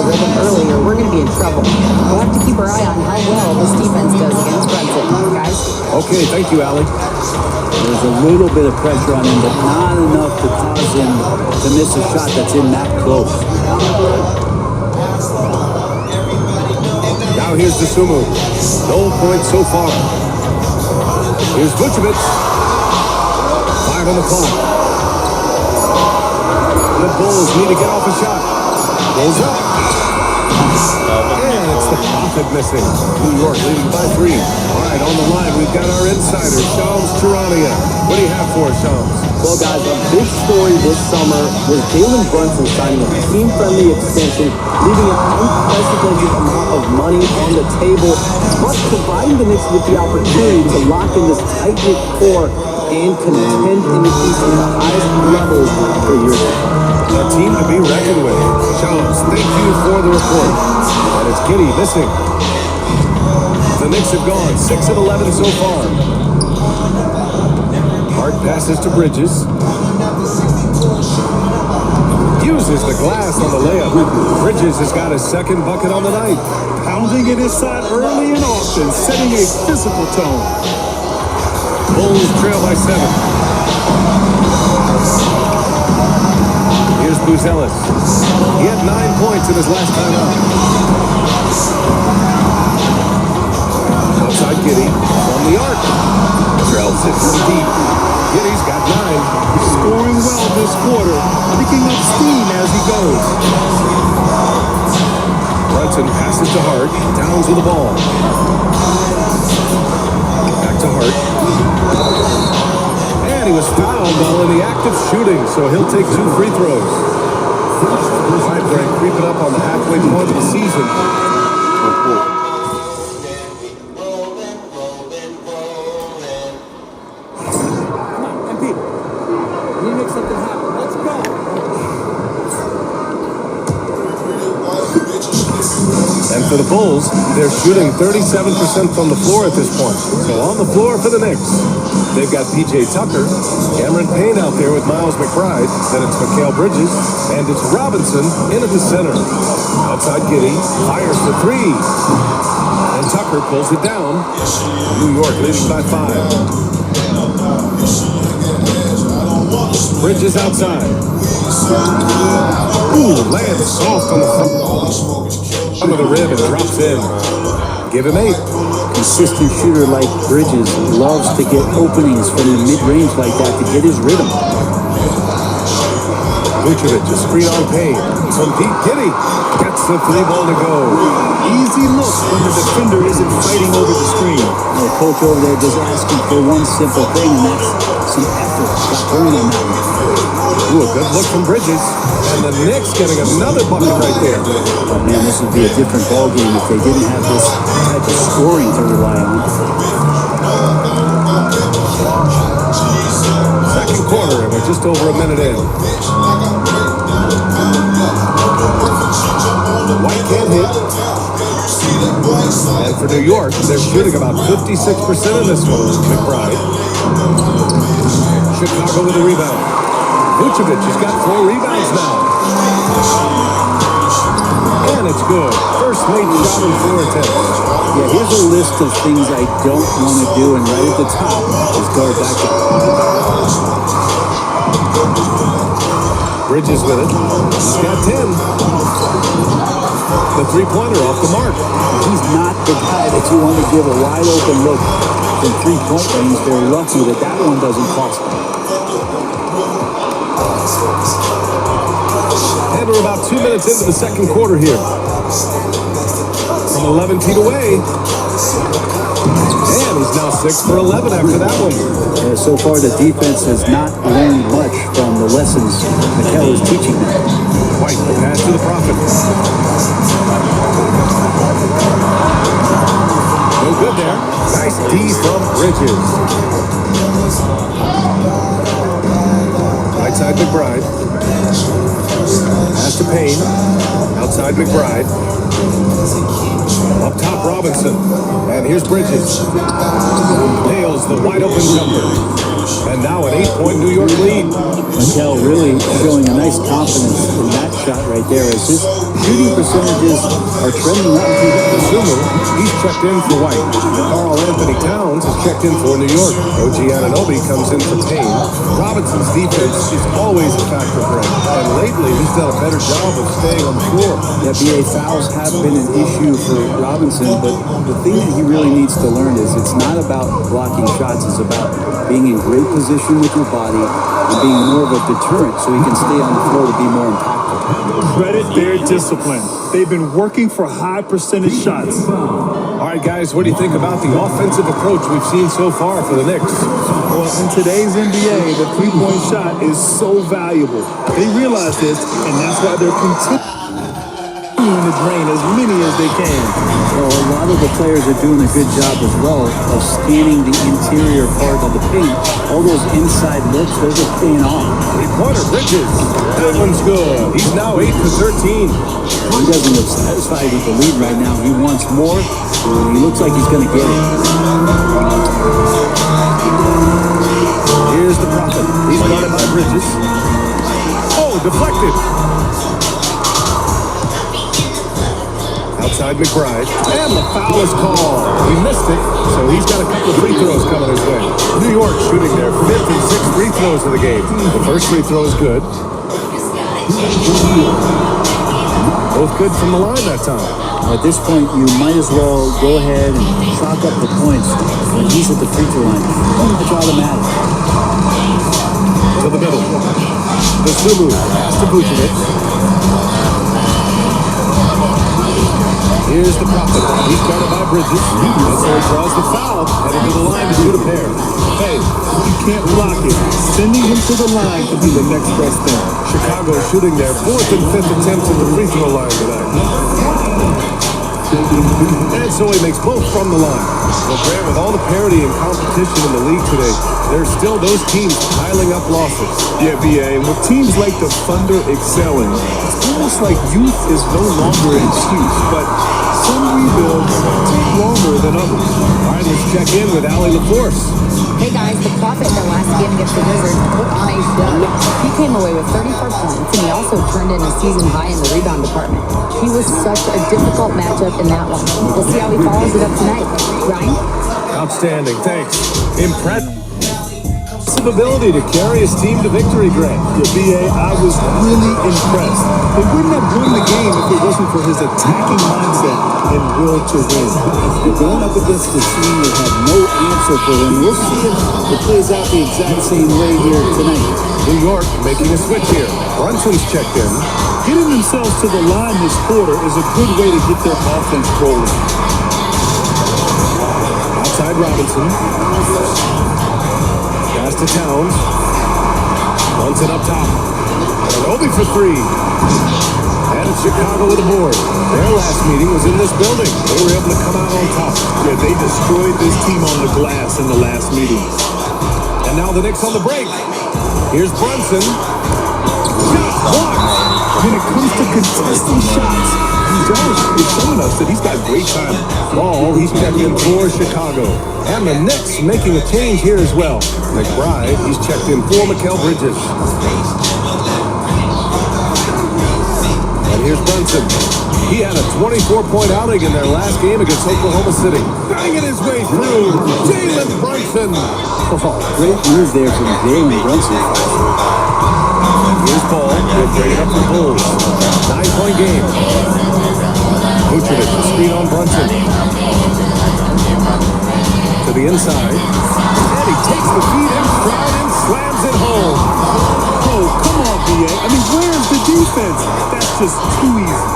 rhythm early or we're going to be in trouble. We'll have to keep our eye on how well this defense does against Brunson. Guys? Okay, thank you, Allie. There's a little bit of pressure on him, but not enough to cause him to miss a shot that's in that close. Now here's Desumo. No points so far. Here's Vucevic. 5 on the clock. The Bulls need to get off a shot. Goes up. And it's the Prophet missing. New York leading by 3. All right, on the line, we've got our insider, Shams Charania. What do you have for us, Shams? Well, guys, a big story this summer was Jalen Brunson signing a team-friendly extension, leaving an unprecedented amount of money on the table, but providing the Knicks with the opportunity to lock in this tight-knit core and contend in the East at the highest levels for years to come. A team to be reckoned with. Shams, thank you for the report. And it's Giddy missing. The Knicks have gone 6 of 11 so far. Hart passes to Bridges. Uses the glass on the layup. Bridges has got his second bucket on the night. Pounding it inside early and often, setting a physical tone. Bulls trail by 7. Here's Buzelis. He had 9 points in his last time out. Outside Giddy from the arc. Trails it from deep. Giddy's got 9. Scoring well this quarter, picking up steam as he goes. Brunson passes to Hart. Downs with the ball. Back to Hart. And he was fouled while in the act of shooting, so he'll take 2 free throws. High break creeping up on the halfway point of the season. And for the Bulls, they're shooting 37% from the floor at this point. So on the floor for the Knicks, they've got P.J. Tucker, Cameron Payne out there with Miles McBride. Then it's Mikal Bridges, and it's Robinson into the center. Outside Giddy, fires for 3. And Tucker pulls it down. New York leading by 5. Bridges outside. Ooh, lands soft on the front of the rim and drops in. Give him 8. Consistent shooter like Bridges loves to get openings from the mid-range like that to get his rhythm. Vucevic, a screen on Payne. From deep, Giddy gets the 3 ball to go. Easy look when the defender isn't fighting over the screen. The coach over there just asking for one simple thing, and that's some effort. Got going on that one. Ooh, a good look from Bridges. And the Knicks getting another bucket right there. Oh, man, this would be a different ballgame if they didn't have this type of scoring to rely on. Second quarter, and we're just over a minute in. White can't hit. And for New York, they're shooting about 56% in this one. McBride. Chicago with a rebound. Vucevic has got 4 rebounds now. And it's good. First made shot in 4 attempts. Yeah, here's a list of things I don't want to do, and right at the top is guard back up. Bridges with it. He's got 10. The 3-pointer off the mark. He's not the guy that you want to give a wide open look from 3-point range. They're lucky that that one doesn't cost them. And we're about 2 minutes into the second quarter here. From 11 feet away. And he's now 6 for 11 after that one. Yeah, so far the defense has not learned much from the lessons Mikal is teaching them. White, the pass to the Prophet. Bridges. Right side McBride. Pass to Payne. Outside McBride. Up top Robinson. And here's Bridges. Nails the wide open jumper. And now an 8-point New York lead. Mikel really showing a nice confidence in that shot right there as his shooting percentages are trending up. Sumu, he's checked in for White. Carl Anthony Towns has checked in for New York. OG Anunoby comes in for Payne. Robinson's defense is always a factor for him. And lately, he's done a better job of staying on the floor. Yeah, BA fouls have been an issue for Robinson, but the thing that he really needs to learn is it's not about blocking shots, it's about being in great position with your body and being more of a deterrent so he can stay on the floor to be more impactful. Credit their discipline. They've been working for high percentage shots. All right, guys, what do you think about the offensive approach we've seen so far for the Knicks? Well, in today's NBA, the three-point shot is so valuable. They realize this, and that's why they're continuing to drain as many as they can. So a lot of the players are doing a good job as well of scanning the interior part of the paint. All those inside looks, those are paying off. Three-pointer Bridges. That one's good. He's now 8 for 13. He doesn't look satisfied with the lead right now. He wants more. He looks like he's going to get it. Here's the Prophet. He's guarded by Bridges. Oh, deflected. Outside McBride. And the foul is called. He missed it, so he's got a couple of free throws coming his way. New York shooting their 5th and 6th free throws of the game. The first free throw is good. Both good from the line that time. At this point, you might as well go ahead and chalk up the points when he's at the free throw line. It's automatic. To the middle. The Sumu pass to Vucevic. Here's the Prophet. He's guarded by Bridges. And so he draws the foul. Heading to the line to shoot a pair. Hey, you can't block it. Sending him to the line could be the next best thing. Chicago shooting their 4th and 5th attempts at the free throw line tonight. And so he makes both from the line. Well, Grant, with all the parity and competition in the league today, there's still those teams piling up losses. Yeah, BA, and with teams like the Thunder excelling, it's almost like youth is no longer an excuse, but some rebuilds take longer than others. All right, let's check in with Allie LaForce. Hey guys, the Prophet in the last game against the Wizards put on a show. He came away with 34 points, and he also turned in a season high in the rebound department. He was such a difficult matchup in that one. We'll see how he follows it up tonight. Ryan? Outstanding, thanks. Impressive ability to carry his team to victory, Grant. Yeah, BA, I was really impressed. They wouldn't have won the game if it wasn't for his attacking mindset and will to win. They're going up against the team that have no answer for him. We'll see if it plays out the exact same way here tonight. New York making a switch here. Brunson's checked in. Getting themselves to the line this quarter is a good way to get their offense rolling. Outside Robinson. Pass to Towns. Brunson up top. Anunoby for 3. And it's Chicago with a board. Their last meeting was in this building. They were able to come out on top. Yeah, they destroyed this team on the glass in the last meeting. And now the Knicks on the break. Here's Brunson. Shot blocked. When it comes to contesting shots, Josh is showing us that he's got great timing. Ball, he's checked in for Chicago. And the Knicks making a change here as well. McBride, he's checked in for Mikal Bridges. And here's Brunson. He had a 24-point outing in their last game against Oklahoma City. Banging his way through, Jalen Brunson. Oh, great move there from Jalen Brunson. Here's Paul. They're trading up the Bulls. 9-point game. Vucevic, the screen on Brunson. To the inside. And he takes the feed in stride and slams it home. Oh, come on, BA. I mean, where's the defense? That's just too easy.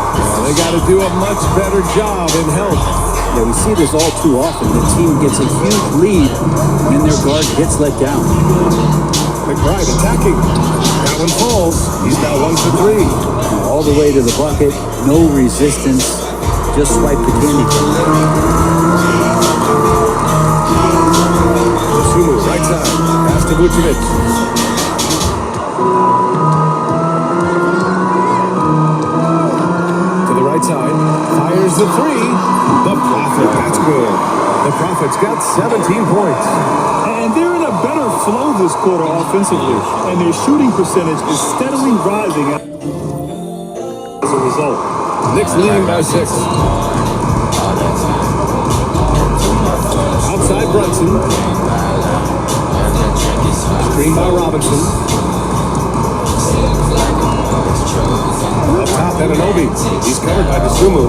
They got to do a much better job in help. Yeah, we see this all too often. The team gets a huge lead and their guard gets let down. McBride attacking. That one falls. He's now 1 for 3. All the way to the bucket. No resistance. Just swipe the candy cane. Sumu, right side. Pass to Vucevic. To the right side. Fires the three. The Prophet. That's good. The Prophet's got 17 points. And they're in a better flow this quarter offensively, and their shooting percentage is steadily rising as a result. Knicks leading by 6. Outside Brunson. Screen by Robinson. Up top, Anunoby. He's covered by Dosunmu.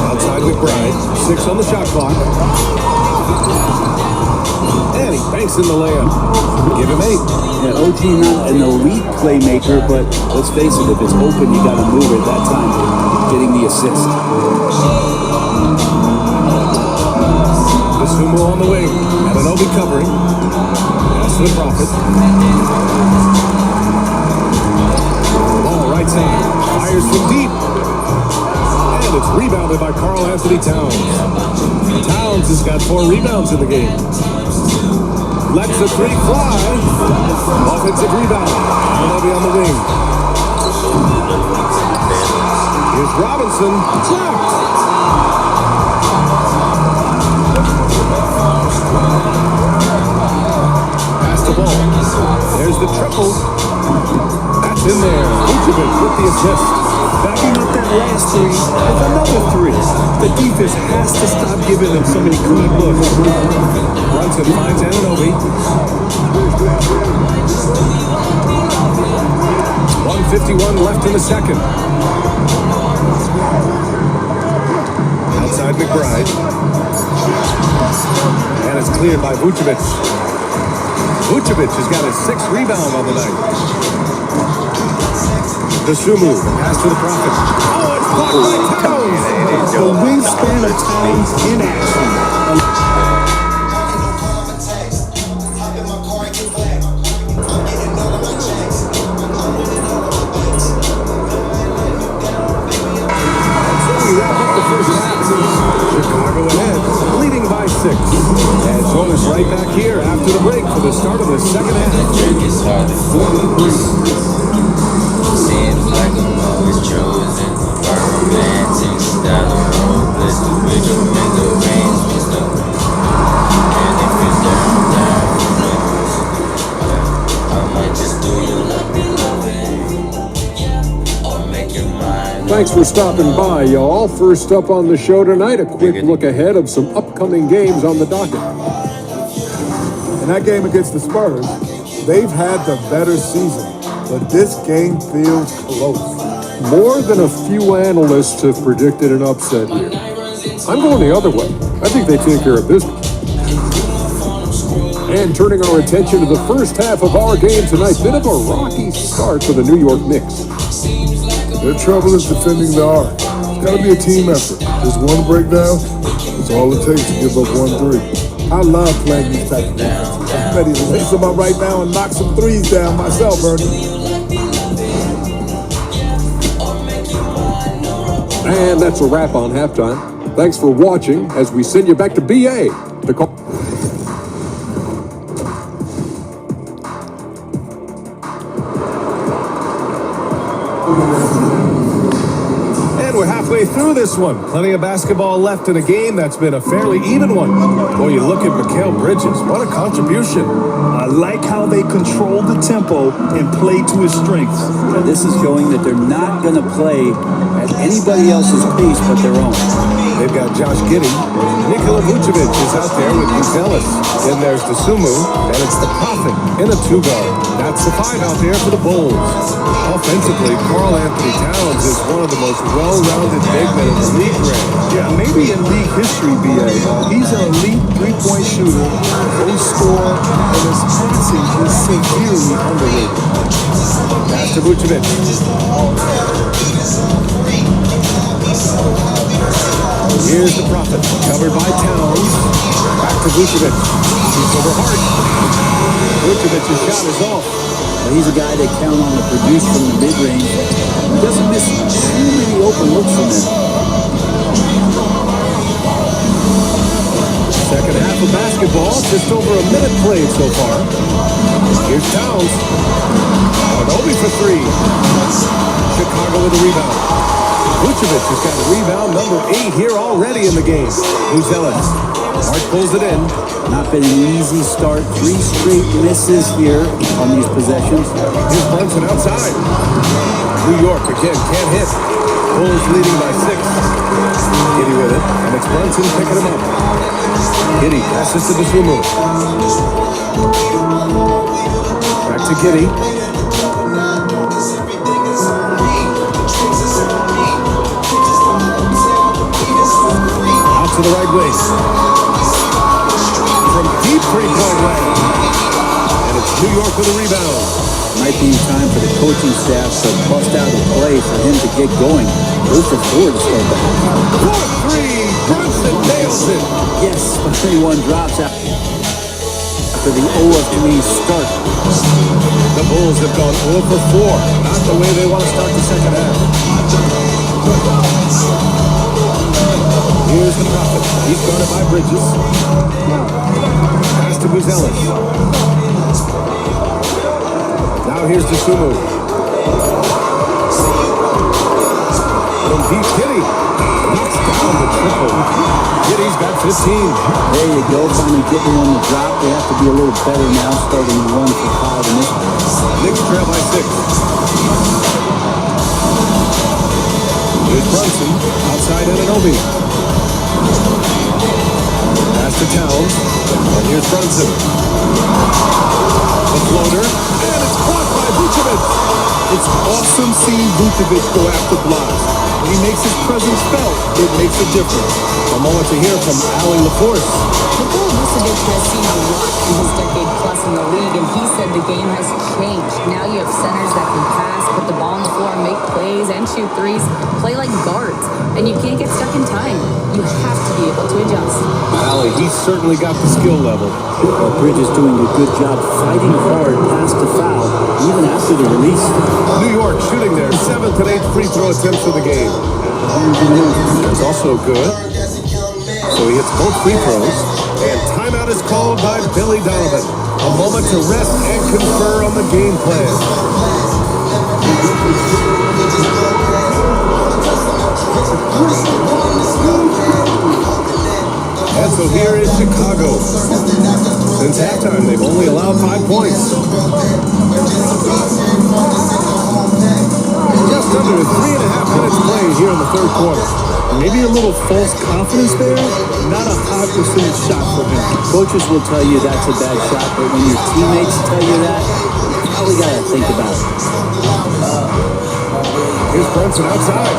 Outside McBride. 6 on the shot clock. And he banks in the layup. Give him 8. Yeah, OG not an elite playmaker, but let's face it, if it's open, you got to move it that time, getting the assist. Dosunmu on the wing. Anunoby covering. Pass to the Prophet. Ball right side. Fires from deep. And it's rebounded by Karl Anthony Towns. Towns has got 4 rebounds in the game. Lets the three fly. Offensive rebound. Anunoby on the wing. Here's Robinson. Blocked. Pass the ball. There's the triple. That's in there. Vucevic with the assist. Backing up that last three is another three. The defense has to stop giving them so many clean looks. Brunson finds Anunoby. 1:51 left in the second. Outside McBride. And it's cleared by Vucevic. Vucevic has got his 6th rebound on the night. Dosunmu, pass to the Prophet. Oh, it's blocked by Towns. The wingspan of Towns in action. Chicago ahead, leading by 6. And join us right back here after the break for the start of the second half. Seems like I'm always chosen. Romantic down the road, blessed with the make the rains and stuff. And if it's down, I might just do you like me loving. Or make your mind. Thanks for stopping by, y'all. First up on the show tonight, a quick look ahead of some upcoming games on the docket. In that game against the Spurs, they've had the better season, but this game feels close. More than a few analysts have predicted an upset here. I'm going the other way. I think they take care of business. And turning our attention to the first half of our game tonight, bit of a rocky start for the New York Knicks. Their trouble is defending the arc. It's got to be a team effort. Just one breakdown, it's all it takes to give up 1-3. I love playing these type of games. I'm ready to lace them up right now and knock some threes down myself, Ernie. And that's a wrap on halftime. Thanks for watching as we send you back to BA to call. And we're halfway through this one. Plenty of basketball left in a game that's been a fairly even one. Boy, you look at Mikal Bridges. What a contribution. I like how they control the tempo and play to his strengths. And this is showing that they're not going to play at anybody else's pace but their own. They've got Josh Giddey. Nikola Vucevic is out there with Ellis. Then there's Dosunmu, and it's the Prophet in a 2-guard. That's the 5 out there for the Bulls. Offensively, Karl Anthony Towns is one of the most well-rounded big men in the league, Greg. Yeah, maybe in league history, BA. He's an elite three-point shooter, post scorer, and his passing is severely underrated. Pass to Vucevic. Here's the Prophet, covered by Towns. Back to Vucevic. He's over Hart. Vucevic's shot is off. Well, he's a guy they count on to produce from the mid-range. He doesn't miss too many open looks from him. Second half half of basketball. Just over a minute played so far. Here's Towns. Obi for three. Chicago with a rebound. Vucevic has got rebound number 8 here already in the game. Buzelis. Hart pulls it in. Not been an easy start. 3 straight misses here on these possessions. Here's Brunson outside. New York again can't hit. Bulls leading by 6. Giddy with it, and it's Brunson picking him up. Giddy passes to Dosunmu. Back to Giddy. Out to the right wing. From deep three-point land. And it's New York with a rebound. Might be time for the coaching staff to bust out a play for him to get going. 0 for 4 to start the half. 4-3. Brunson nails it. Yes, but 31 drops out after the 0 of 3 start. The Bulls have gone 0 for 4. Not the way they want to start the second half. Here's the Prophet. He's guarded by Bridges. Pass to Buzelis. Now here's Dosunmu. From deep, Giddy knocks down the triple. Giddy's got 15. There you go, finally getting on the drop. They have to be a little better now, starting to run for 5 in this one. Knicks trail by 6. Here's Brunson outside Anunoby. Pass to Towns. And here's Brunson. The floater. And it's blocked by Vucevic. It's awesome seeing Vucevic go after blocks. When he makes his presence felt, it makes a difference. A moment to hear from Ali LaForce. Nikola Vucevic has seen a lot in his decade plus in the league, and he said the game has changed. Now you have centers that can pass, put the ball on the floor, make plays, and shoot threes, play like guards, and you can't get stuck in time. You have to be able to adjust. Ali, he's certainly got the skill level. Bridges doing a good job fighting hard past the foul, even after the release. New York shooting their 7th and 8th free throw attempts of the game. That's also good. So he hits both free throws. And timeout is called by Billy Donovan. A moment to rest and confer on the game plan. And so here is Chicago. Since halftime, they've only allowed 5 points. Just under 3.5 minutes played here in the third quarter. Maybe a little false confidence there. Not a high percentage shot for him. Coaches will tell you that's a bad shot, but when your teammates tell you that, you probably got to think about it. Here's Brunson outside.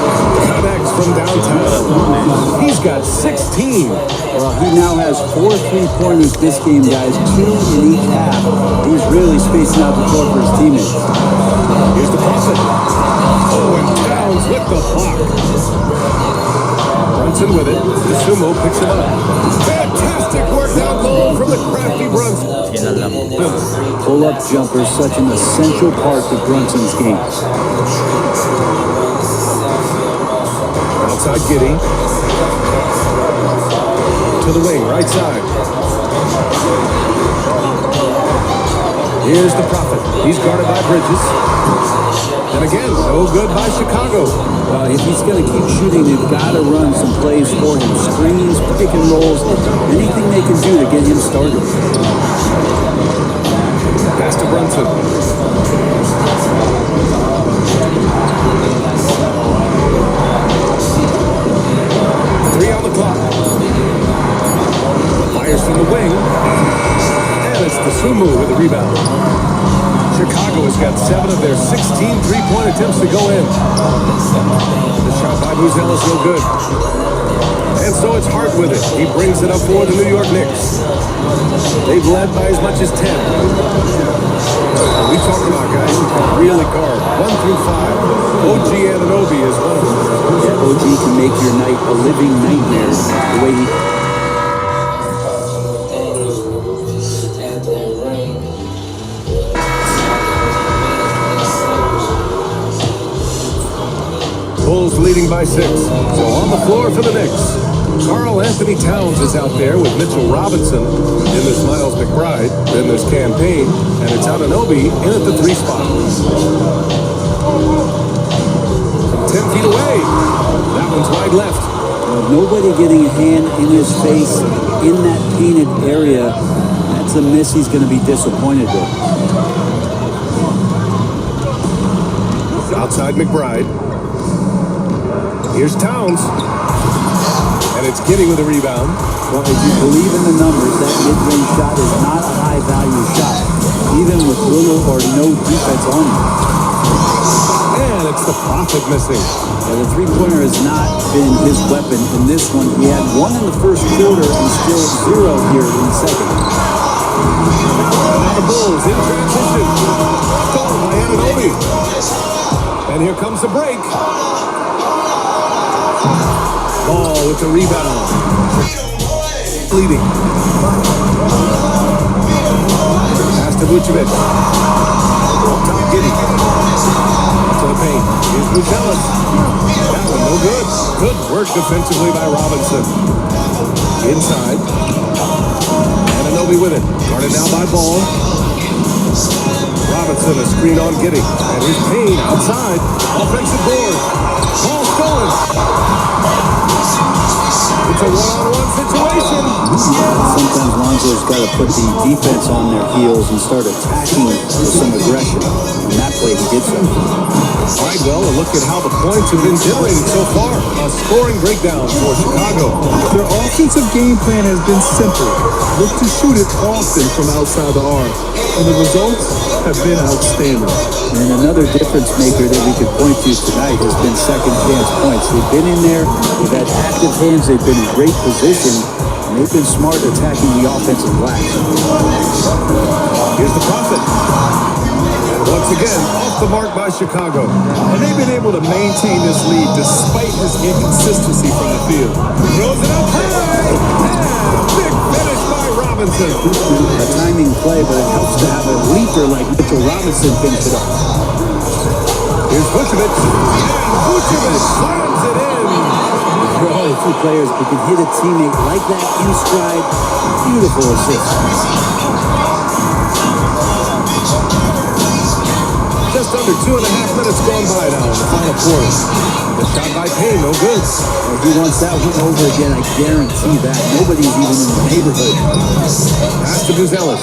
Connects from downtown. He's got 16. Well, he now has 4 3-pointers this game, guys. 2 in each half. He's really spacing out the floor for his teammates. Here's the Prophet. Oh, and Towns with the block. Brunson with it. Dosunmu picks him up. Fantastic work down low from the crafty Brunson. Pull-up jumper, such an essential part of Brunson's game. Outside Giddy. To the wing, right side. Here's the Prophet. He's guarded by Bridges. And again, no good by Chicago. If he's going to keep shooting, they've got to run some plays for him. Screens, pick and rolls, anything they can do to get him started. Pass to Brunson. 3 on the clock. Fires from the wing. And it's Dosunmu with the rebound. Chicago has got 7 of their 16 3-point attempts to go in. The shot by Buzelis no good. And so it's Hart with it. He brings it up for the New York Knicks. They've led by as much as 10. We talk about guys who can really guard 1 through 5. OG Anunoby is one of them. Yeah, OG can make your night a living nightmare. The way he... Bulls leading by 6. So on the floor for the Knicks. Karl Anthony Towns is out there with Mitchell Robinson. Then there's Miles McBride. Then there's Campaign. And it's Anunoby in at the 3 spot. From 10 feet away. That one's wide left. Nobody getting a hand in his face in that painted area. That's a miss he's going to be disappointed with. Outside McBride. Here's Towns. And it's Giddy with a rebound. Well, if you believe in the numbers, that mid-range shot is not a high-value shot, even with little or no defense on it. And it's the Prophet missing. Yeah, the three-pointer has not been his weapon in this one. He had one in the first quarter and still 0 here in the second. The Bulls in transition. Stolen by Anunoby. And here comes the break. Ball with the rebound. Leading. Pass to Vucevic. Top Giddy. To the paint. Here's Buchelis. That one no good. Good work defensively by Robinson. Inside. Anunoby with it. Guarded now by Ball. Robinson a screen on Giddy. And here's Payne outside. Offensive board. Ball stolen. It's a one-on-one situation. Sometimes Lonzo's got to put the defense on their heels and start attacking with some aggression. And that play, he did so. All right, well, a look at how the points have been generated so far. A scoring breakdown for Chicago. Their offensive game plan has been simple. Look to shoot it often from outside the arc. And the results have been outstanding. And another difference maker that we could point to tonight has been second chance points. They've been in there, they've had active hands, they've been in great position, and they've been smart attacking the offensive glass. Here's the Prophet. And once again, off the mark by Chicago. And they've been able to maintain this lead despite his inconsistency from the field. Throws it up high. And a big finish by Robinson. A timing play, but it helps to have a leaper like Mitchell Robinson finish it off. Here's Vucevic. And Vucevic slams it in. For only 2 players who can hit a teammate like that in stride. Beautiful assist. Just under 2.5 minutes gone by now in the final quarter. The shot by Payne, no good. If he wants that one over again, I guarantee that. Nobody's even in the neighborhood. Pass to Buzelis.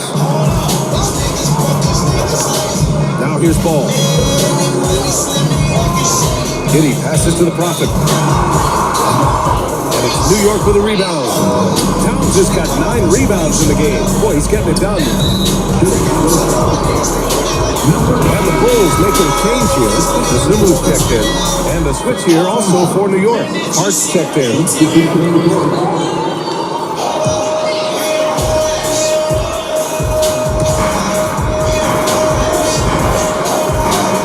Now here's Ball. Giddy passes to the Prophet. And it's New York with a rebound. Towns has got 9 rebounds in the game. Boy, he's getting it done. And the Bulls making a change here. The Zulu's checked in. And the switch here also for New York. Hart's checked in.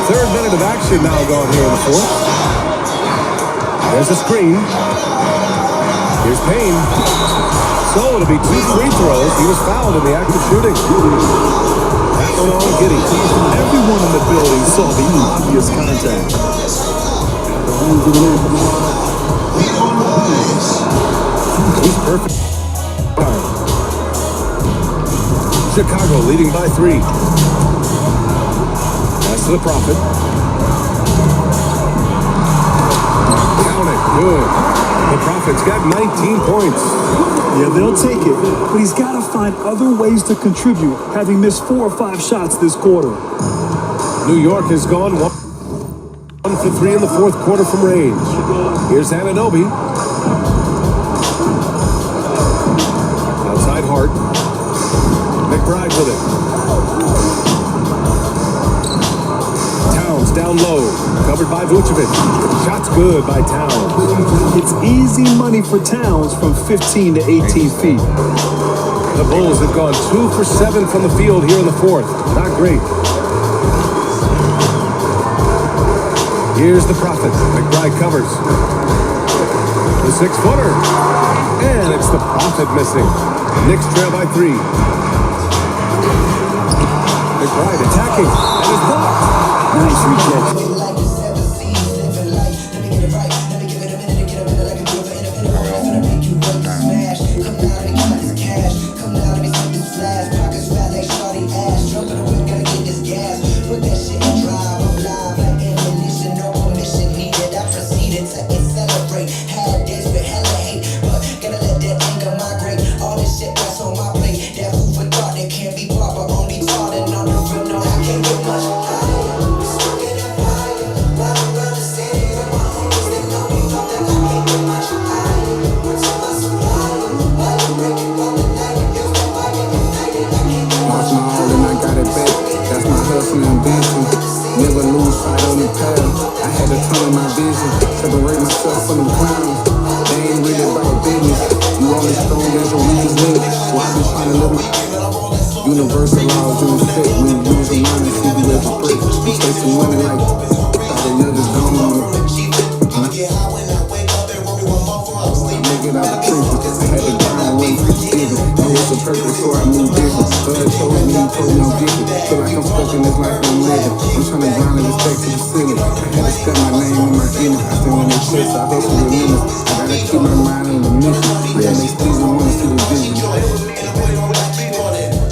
Third minute of action now going here in the fourth. There's a screen. Here's Payne. So it'll be 2 free throws. He was fouled in the act of shooting. That one on Giddy. Everyone in the building saw the obvious contact. He's perfect. Chicago leading by 3. Pass to the Prophet. Count it. Good. The Prophet's got 19 points. Yeah, they'll take it, but he's got to find other ways to contribute, having missed 4 or 5 shots this quarter. New York has gone 1 for 3 in the fourth quarter from range. Here's Anunoby. Outside Hart. McBride with it. Towns down low. Covered by Vucevic. Shot's good by Towns. It's easy money for Towns from 15 to 18 feet. The Bulls have gone 2 for 7 from the field here in the fourth. Not great. Here's the Prophet. McBride covers. The 6-footer. And it's the Prophet missing. Knicks trail by 3. McBride attacking. And it's blocked. Nice rejection. weakness. You only strong as your weakest link. So I've been trying to live my universal laws in effect. When you use your mind, see you as a prick. You chasing money like thought the niggas don't know me. I make it out the trenches. I had to grind away from giving. Know it's a purpose, so I move different. God chose me, he told me I'm different. Feel like I'm stuck in this life I'm living. I'm trying to grind and respect to the ceiling. I had to step my name in my image. I stand on the chest, I hustle relentless. I gotta keep my mind on the mission. I can make things I wanna see the vision.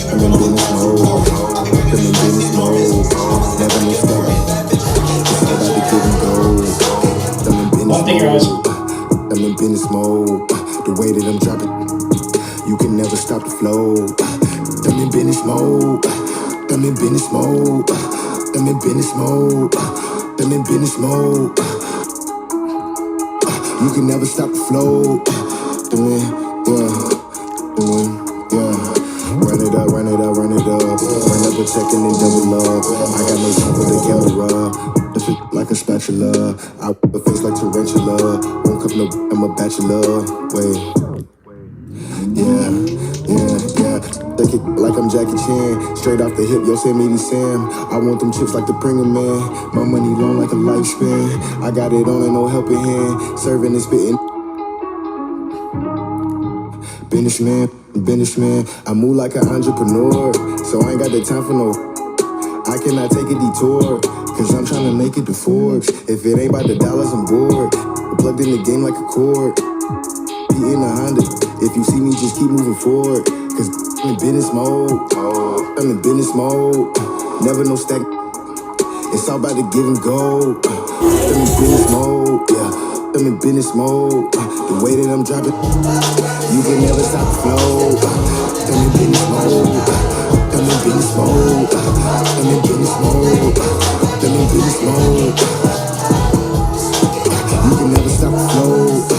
I'm in business mode. I'm in business mode. Never no stop. It's all about the give and go. I'm in business mode. I'm in business mode. The way that I'm dropping, you can never stop the flow. I'm in business mode. I'm in business mode. I'm in business mode. I'm in business mode. You can never stop the flow. Yeah. Run it up, run it up, run it up. Run up a check and then double up. I got no time for the camera. If it like a spatula, I whip a face like tarantula. Won't cup no, I'm a bachelor. Wait. Yeah. Take it like I'm Jackie Chan. Straight off the hip, Yosemite Sam. I want them chips like the Pringle Man. My money long like a lifespan. I got it on and no helping hand. Serving and spitting. Businessman, I move like an entrepreneur. So I ain't got the time for no. I cannot take a detour. Cause I'm trying to make it to Forbes. If it ain't about the dollars, I'm bored. Plugged in the game like a cord. Be in a Honda. If you see me, just keep moving forward. Cause I'm in business mode. I'm in business mode. Never no stack. It's all about the give and go. I'm in business mode. Yeah. I'm in business mode. The way that I'm dropping, you can never stop the flow. I'm in business mode. I'm in business mode. I'm in business mode. I'm in business mode. You can never stop the flow.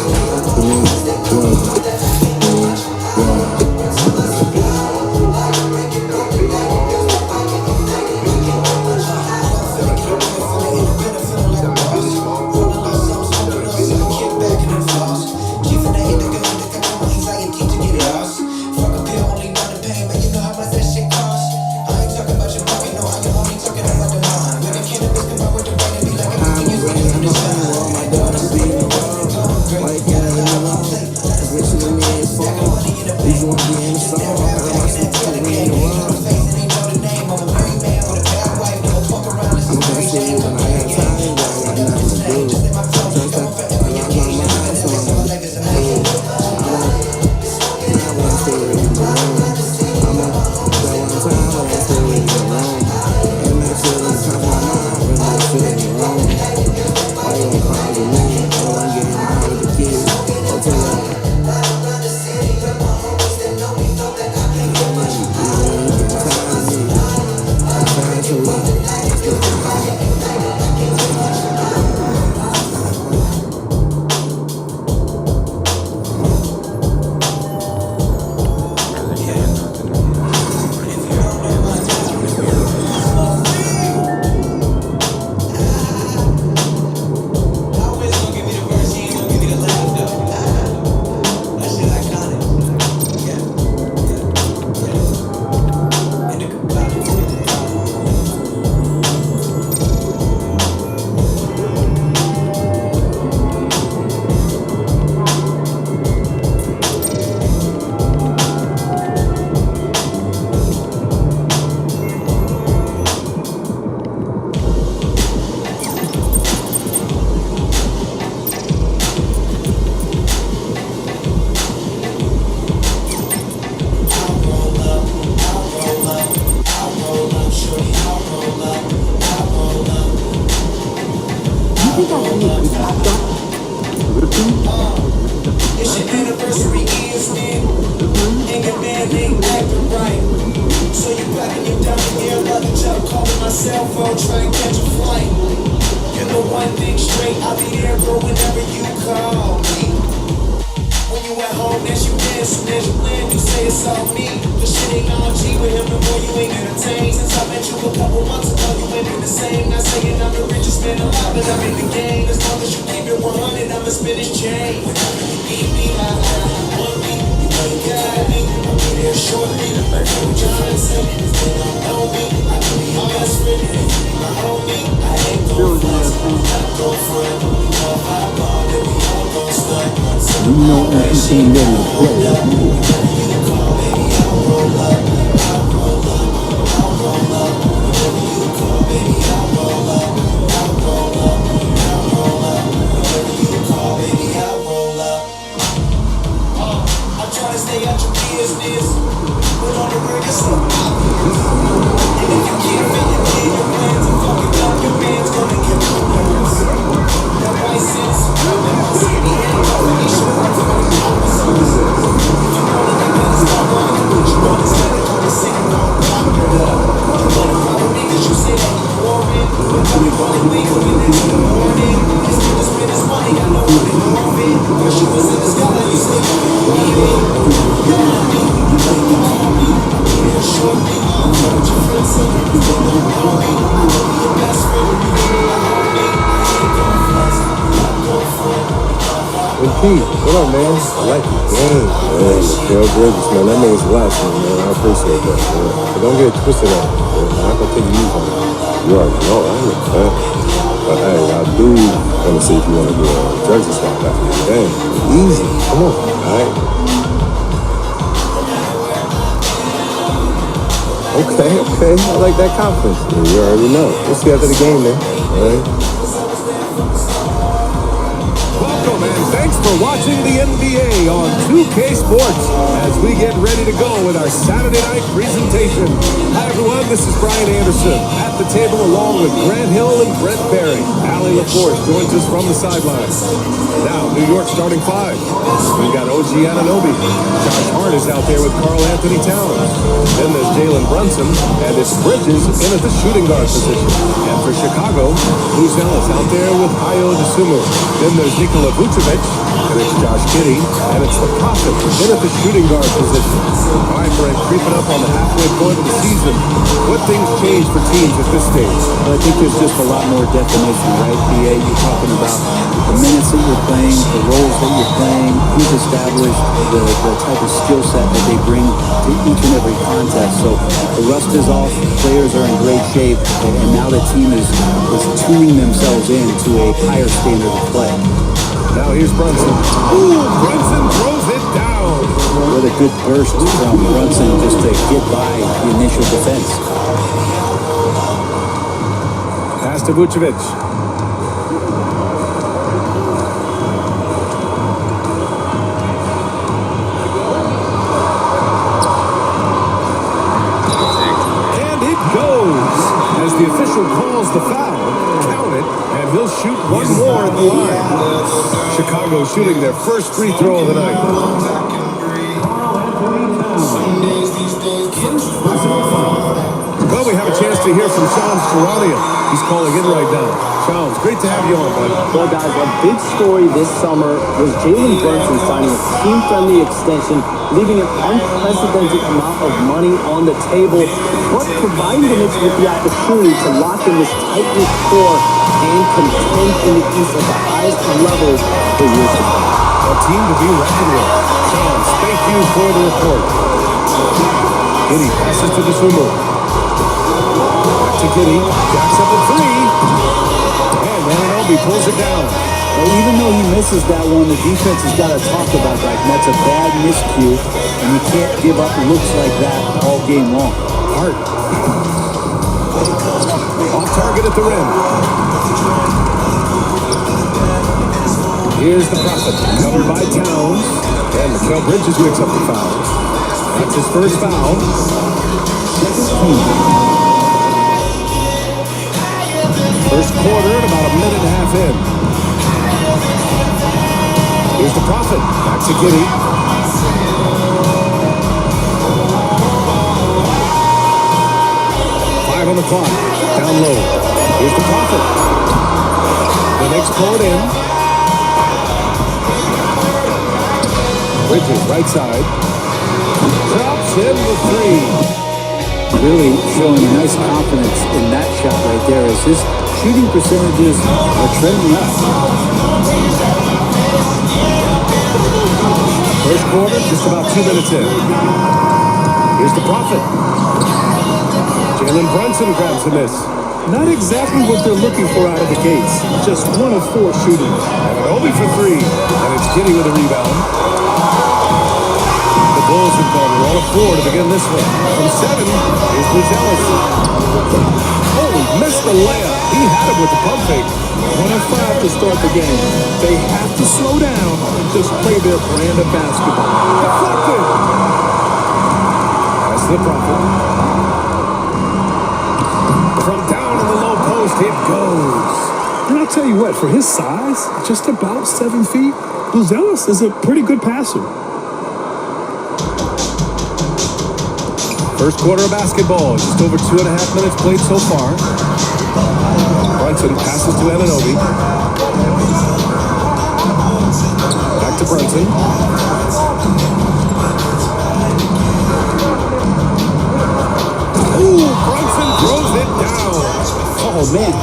It's your anniversary evening, and your band ain't acting right. So you packing your down here, about to jump, calling my cell phone, trying to catch a flight. You know one thing straight, I'll be there, bro, whenever you call me. When you at home, that's you dance, soon as you land, you say it's all me. The shit ain't all G with him, no more you ain't entertained. Since I met you a couple months ago, you ain't been the same. Not saying I'm the richest man alive, but I'm in the game. As long as you keep it 100, I'ma spin his chain. Whenever you need me, team ready to play. I'm trying to stay out your business, but on the real, it's a and if you can't fit your in your plans, I'm fucking up your man's gonna get nervous. That white sense, city and already should work for the officers. If you wanna get better, start running, put you on instead of going to sit and go but the problem is you say that you're boring, but tell me why we wake up in the morning, and still to spend his money, I know I'm ignoring. Wish you was in the sky, like you say you believe it. Call me, reassure me, what your friends say, you don't know me. I'll be your best friend, you ain't my homie. I ain't gon' flex, I'm gon' front. Hey, Pete, what up, man? I like the game, man. Mikal Bridges, man, that means a lot to me, man. I appreciate that, man. But don't get it twisted up, man. I'm not gonna take it easy on you. You already know, I know that. But hey, I do want to see if you want to do a jersey swap after the game. Easy, come on, all right? Okay, I like that confidence. You already know. We'll see after the game, man. All right? Welcome and thanks for watching the NBA on 2K Sports as we get ready to go with our Saturday night presentation. Hi everyone, this is Brian Anderson at the table along with Grant Hill and Brett Barry. Allie LaForce joins us from the sidelines. Now, New York starting five. We've got OG Anunoby. Josh Hart is out there with Karl Anthony Towns. Then there's Jalen Brunson, and it's Bridges in at the shooting guard position. And for Chicago, Luz Ellis out there with Ayo Dosunmu. Then there's Nikola Vucevic, and it's Josh Giddey, and it's the Prophet in at the shooting guard position. All right, Brent, creeping up on the halfway point of the season. What things change for teams at this stage? Well, I think there's just a lot more definition, right, BA? You're talking about the minutes that you're playing, the roles that you're playing, who's established, the type of skill set that they bring to each and every contest. So the rust is off, players are in great shape, and now the team is tuning themselves into a higher standard of play. Now here's Brunson. Ooh, Brunson throws it down. What a good burst from Brunson just to get by the initial defense. Pass to Vucevic. And it goes. As the official calls the foul, count it, and he'll shoot one more at the line. Chicago shooting their first free throw of the night. Well, we have a chance to hear from Shams Charania. He's calling in right now. Shams, great to have you on, bud. Well, guys, a big story this summer was Jalen Brunson signing a team-friendly extension, leaving an unprecedented amount of money on the table, but providing the Knicks with the opportunity to lock in this tight-knit core and contend in the East at the highest level for years to come. A team to be reckoned with. Shams, thank you for the report. Giddey passes to Dosunmu. Back to Giddey. Jacks up a three. And Anunoby pulls it down. Well, even though he misses that one, the defense has got to talk about that. And that's a bad miscue, and you can't give up looks like that all game long. Hart. Off target at the rim. Here's the Prophet, covered by Towns. And Mikal Bridges picks up the foul. That's his first foul. First quarter at about a minute and a half in. Here's the Prophet. Back to Giddey. Five on the clock. Down low. Here's the Prophet. The Knicks pull it in. Bridges, right side. Drops in the three. Really showing nice confidence in that shot right there as his shooting percentages are trending up. First quarter, just about 2 minutes in. Here's the Prophet. Jalen Brunson grabs the miss. Not exactly what they're looking for out of the gates. Just 1 of 4 shooting. And Anunoby for three. And it's Giddey with a rebound. Bulls have gone 1 of 4 to begin this one. From 7 is Buzelis. Oh, he missed the layup. He had him with the pump fake. 1 of 5 to start the game. They have to slow down and just play their brand of basketball. Deflected. That's the Prophet. From down in the low post, it goes. And I'll tell you what, for his size, just about 7 feet, Buzelis is a pretty good passer. First quarter of basketball, just over 2.5 minutes played so far. Brunson passes to Anunoby. Back to Brunson. Ooh, Brunson throws it down. Oh, man.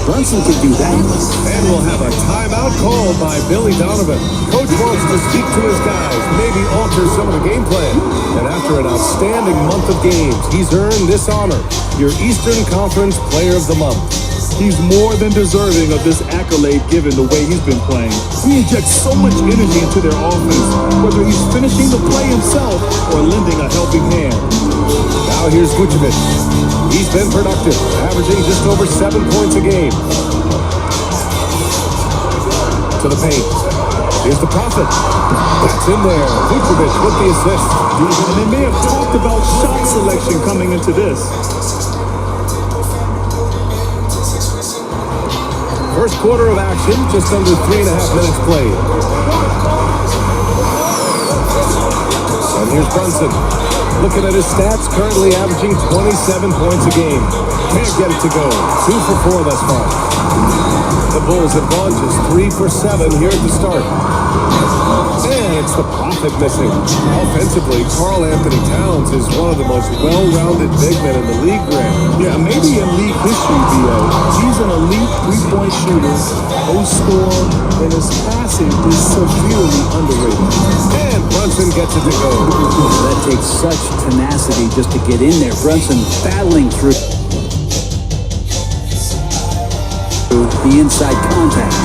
Brunson can do that. And we'll have a timeout called by Billy Donovan. Coach wants to speak to his guys, maybe alter some of the game plan. And after an outstanding month of games, he's earned this honor, your Eastern Conference Player of the Month. He's more than deserving of this accolade given the way he's been playing. He injects so much energy into their offense, whether he's finishing the play himself or lending a helping hand. Now here's Vucevic. He's been productive, averaging just over 7 points a game. To the paint. Here's the Prophet. That's in there. Vucevic with the assist. And they may have talked about shot selection coming into this. First quarter of action, just under 3.5 minutes played. And here's Brunson. Looking at his stats, currently averaging 27 points a game. Can't get it to go. 2 for 4 thus far. The Bulls have gone just 3 for 7 here at the start. And it's the Prophet missing. Offensively, Karl Anthony Towns is one of the most well-rounded big men in the league, Grant. Yeah, maybe in league history, B.A. He's an elite three-point shooter, scorer, and his passing is severely underrated. And Brunson gets it to go. That takes such tenacity just to get in there. Brunson battling through the inside contact.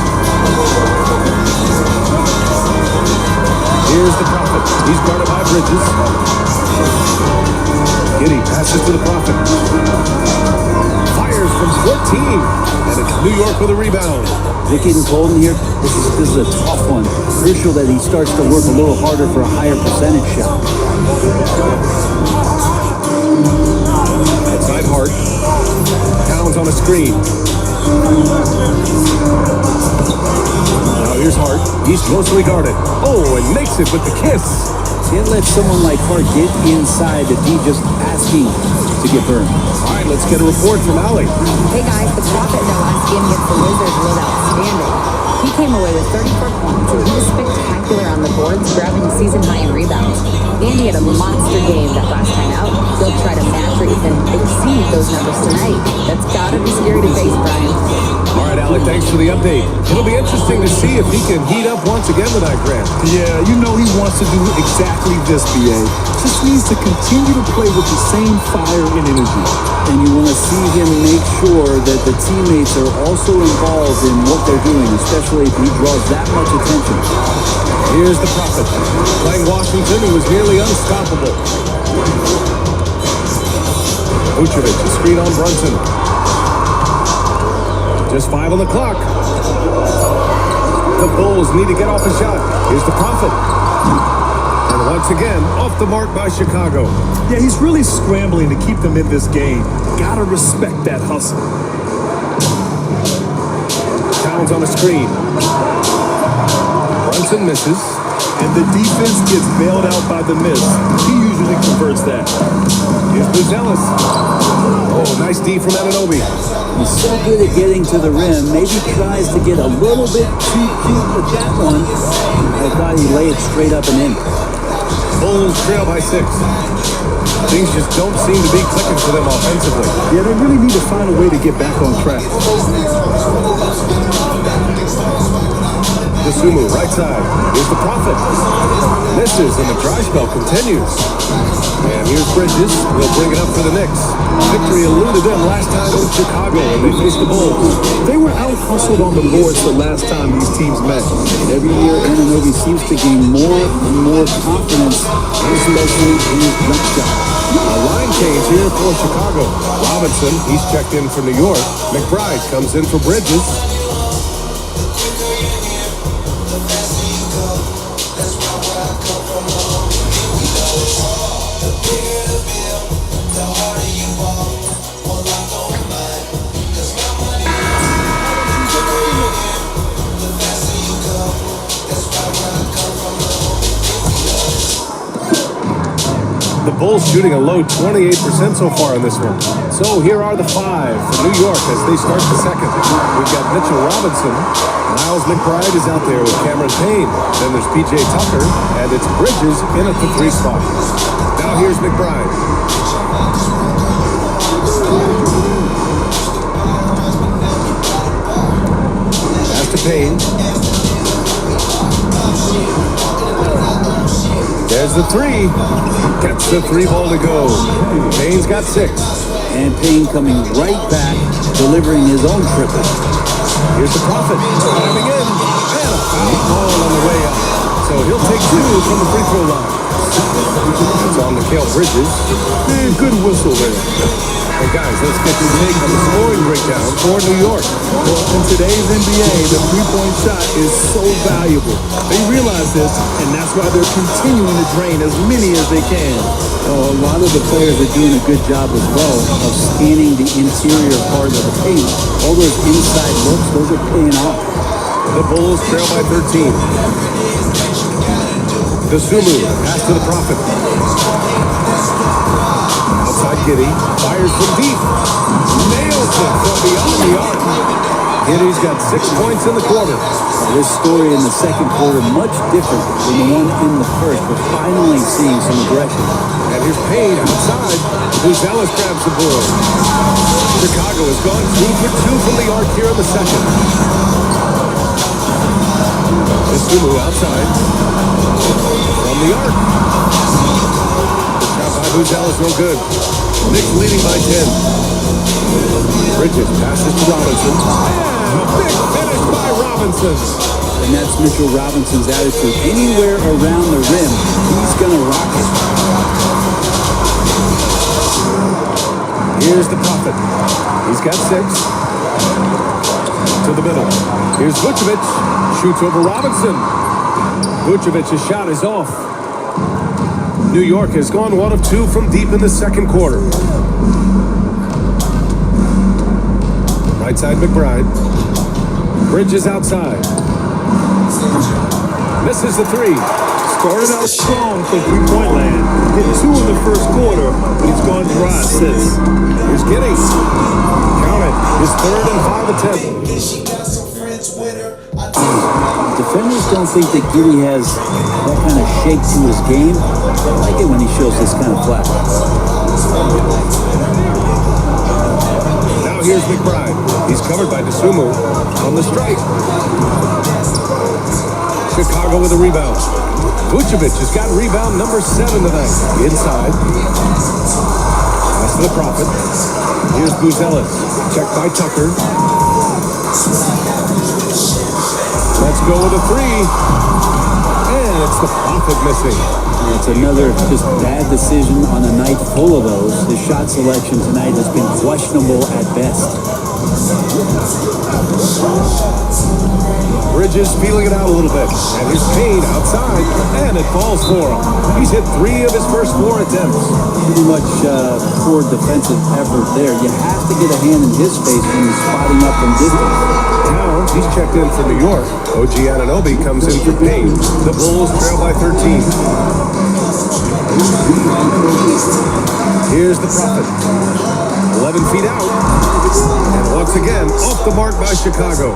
Here's the Prophet. He's guarded by Bridges. Giddey passes to the Prophet. Fires from 14. And it's New York with a rebound. They're getting cold in here. This is a tough one. Crucial that he starts to work a little harder for a higher percentage shot. Outside Hart. Towns on a screen. Now here's Hart. He's closely guarded. Oh, and makes it with the kiss. Can't let someone like Hart get inside if he's just asking to get burned. All right, let's get a report from Allie. Hey guys, the Prophet in their last game against the Wizards was outstanding. He came away with 34 points and he was spectacular on the boards, grabbing season high in rebounds. And he had a monster game that last time out. He'll try to match or even exceed those numbers tonight. That's gotta be scary to face, Brian. All right, Alec, thanks for the update. It'll be interesting to see if he can heat up once again tonight, Grant. Yeah, you know he wants to do exactly this, B.A. Just needs to continue to play with the same fire and energy. And you want to see him make sure that the teammates are also involved in what they're doing, especially if he draws that much attention. Here's the Prophet. Playing Washington, who was nearly unstoppable. Vucevic, a screen on Brunson. Just 5 on the clock. The Bulls need to get off a shot. Here's the Prophet. And once again, off the mark by Chicago. Yeah, he's really scrambling to keep them in this game. Gotta respect that hustle. Towns on the screen. Brunson misses. And the defense gets bailed out by the miss. He usually converts that. Here's Buzelis. Oh, nice D from Anunoby. He's so good at getting to the rim. Maybe tries to get a little bit too cute with that one. I thought he'd lay it straight up and in. Bulls trail by 6. Things just don't seem to be clicking for them offensively. Yeah, they really need to find a way to get back on track. Sumu, right side. Here's the Prophet. Misses, and the dry spell continues. And here's Bridges. He'll bring it up for the Knicks. Victory eluded them last time in Chicago when they faced the Bulls. They were out-hustled on the boards the last time these teams met. Every year, Anunoby seems to gain more and more confidence, especially in his jump shot. A line change here for Chicago. Robinson, he's checked in for New York. McBride comes in for Bridges. The Bulls shooting a low 28% so far in this one. So here are the five for New York as they start the second. We've got Mitchell Robinson. Miles McBride is out there with Cameron Payne. Then there's P.J. Tucker, and it's Bridges in at the 3 spot. Now here's McBride. Pass to Payne. There's the 3. Gets the 3 ball to go. Payne's got 6. And Payne coming right back, delivering his own triple. Here's the Prophet. Climbing in. And a foul ball on the way up. So he'll take 2 from the free throw line. It's on Mikal Bridges. Man, good whistle there. Hey guys, let's get your take on the scoring breakdown for New York. Well, in today's NBA, the three-point shot is so valuable. They realize this, and that's why they're continuing to drain as many as they can. A lot of the players are doing a good job as well of scanning the interior part of the paint. All those inside looks, those are paying off. The Bulls trail by 13. Dosunmu, pass to the Prophet. Outside Giddey, fires from deep. Nails it from beyond the arc. Giddey's got 6 points in the quarter. This story in the second quarter much different than the one in the first. We're finally seeing some aggression. And here's Payne outside. Buzelis grabs the board. Chicago has gone 2 for 2 from the arc here in the second. Dosunmu outside. From the arc. Shot by Buzelis, no good. Knicks leading by 10. Bridges passes to Robinson. And a big finish by Robinson. And that's Mitchell Robinson's attitude. Anywhere around the rim, he's going to rock it. Here's the Prophet. He's got 6. To the middle. Here's Vucevic. Shoots over Robinson. Vucevic's shot is off. New York has gone 1 of 2 from deep in the second quarter. Right side McBride. Bridges outside. Misses the 3. Started out strong for three-point land. Hit 2 in the first quarter, but he's gone dry since. Here's Giddey. Count it. His 3rd and 5 attempt. Defenders don't think that Giddey has that kind of shake to his game. I like it when he shows this kind of flash. Now here's McBride. He's covered by Dosunmu on the strike. Chicago with a rebound. Vucevic has got rebound number 7 tonight. Inside. Pass to the Prophet. Here's Buzelis. Checked by Tucker. Let's go with a 3. And it's the Prophet missing. It's another just bad decision on a night full of those. His shot selection tonight has been questionable at best. Bridges feeling it out a little bit. And here's Payne outside. And it falls for him. He's hit 3 of his first 4 attempts. Pretty much poor defensive effort there. You have to get a hand in his face when he's spotting up from distance. Towns, he's checked in for New York. OG Anunoby comes in for Payne. The Bulls trail by 13. Here's the Prophet. 11 feet out. And once again, off the mark by Chicago.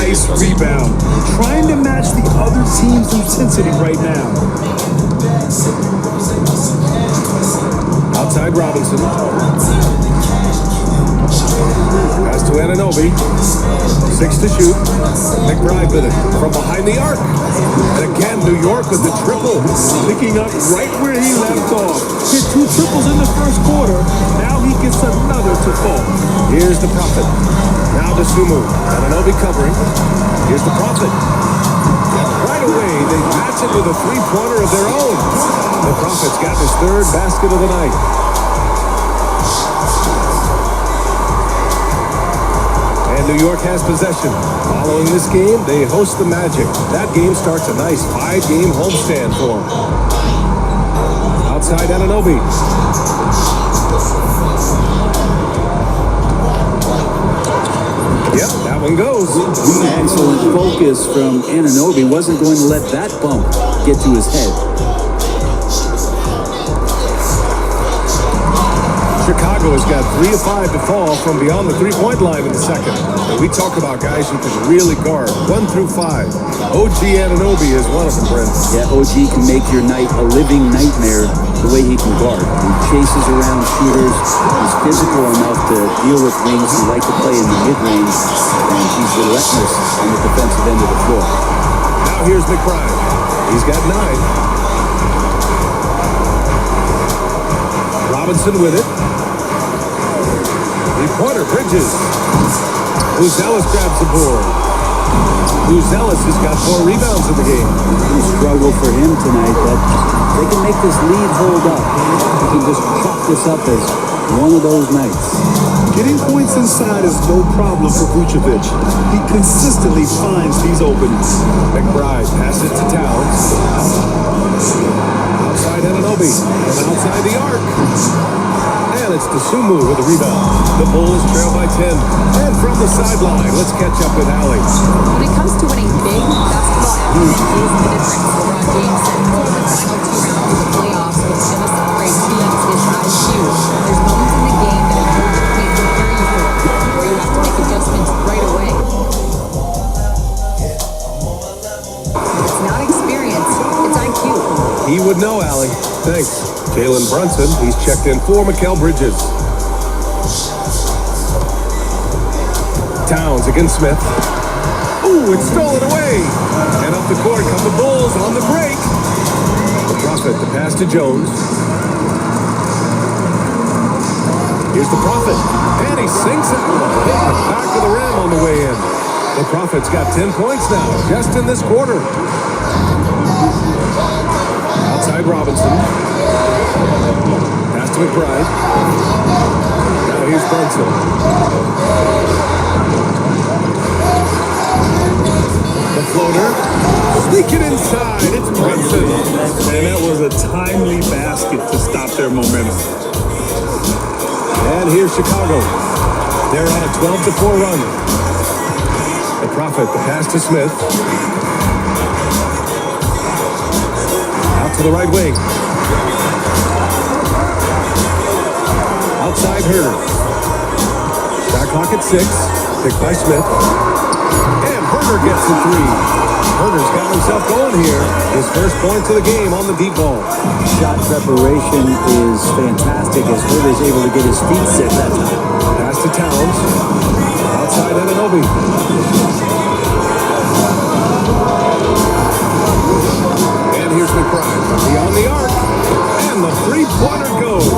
Nice rebound. Trying to match the other team's intensity right now. Outside Robinson. Pass to Anunoby. Anunoby. 6 to shoot. McBride with it from behind the arc. And again, New York with the triple. Picking up right where he left off. Hit 2 triples in the first quarter. Now he gets another to fall. Here's the Prophet. Now to Sumu. Anunoby covering. Here's the Prophet. And right away, they match it with a three-pointer of their own. The Prophet's got his third basket of the night. And New York has possession. Following this game, they host the Magic. That game starts a nice 5-game homestand for them. Outside Anunoby. Yep, that one goes. Excellent focus from Anunoby. Wasn't going to let that bump get to his head. Chicago has got 3 of 5 to fall from beyond the three-point line in the second. And we talk about guys who can really guard 1 through 5. OG Anunoby is one of them, Brent. Yeah, OG can make your night a living nightmare the way he can guard. He chases around shooters. He's physical enough to deal with wings who like to play in the mid-range. And he's relentless on the defensive end of the floor. Now here's McBride. He's got 9. Robinson with it. Three-pointer, Bridges. Uzelis grabs the board. Uzelis has got 4 rebounds in the game. Struggle for him tonight, but they can make this lead hold up. They can just chalk this up as one of those nights. Getting points inside is no problem for Vucevic. He consistently finds these openings. McBride passes to Towns. Outside Anunoby. From outside the arc. And it's Sumu with the rebound. The Bulls trail by 10. And from the sideline, let's catch up with Allie. When it comes to winning big, basketball effort is the difference. LeBron James said over the final 2 rounds of the playoffs with gonna separate teams is IQ. There's moments in the game that a coach can't prepare you for, where you have to make adjustments right away. It's not experience, it's IQ. He would know, Allie. Thanks. Jalen Brunson, he's checked in for Mikal Bridges. Towns against Smith. Ooh, it's stolen away. And up the court come the Bulls on the break. The Prophet, the pass to Jones. Here's the Prophet. And he sinks that one. Hitting the back of the rim on the way in. The Prophet's got 10 points now, just in this quarter. Outside Robinson. Pass to McBride. Now here's Brunson. The floater. Sneaking inside. It's Brunson. And that was a timely basket to stop their momentum. And here's Chicago. They're on a 12-4 run. The Prophet, the pass to Smith. Out to the right wing. Outside Herder. Shot clock at 6. Picked by Smith. And Herder gets the 3. Herder's got himself going here. His first points of the game on the deep ball. Shot preparation is fantastic as Herder's able to get his feet set that time. Pass to Towns. Outside Anunoby. And here's McBride. Beyond the arc. And the three-pointer goes.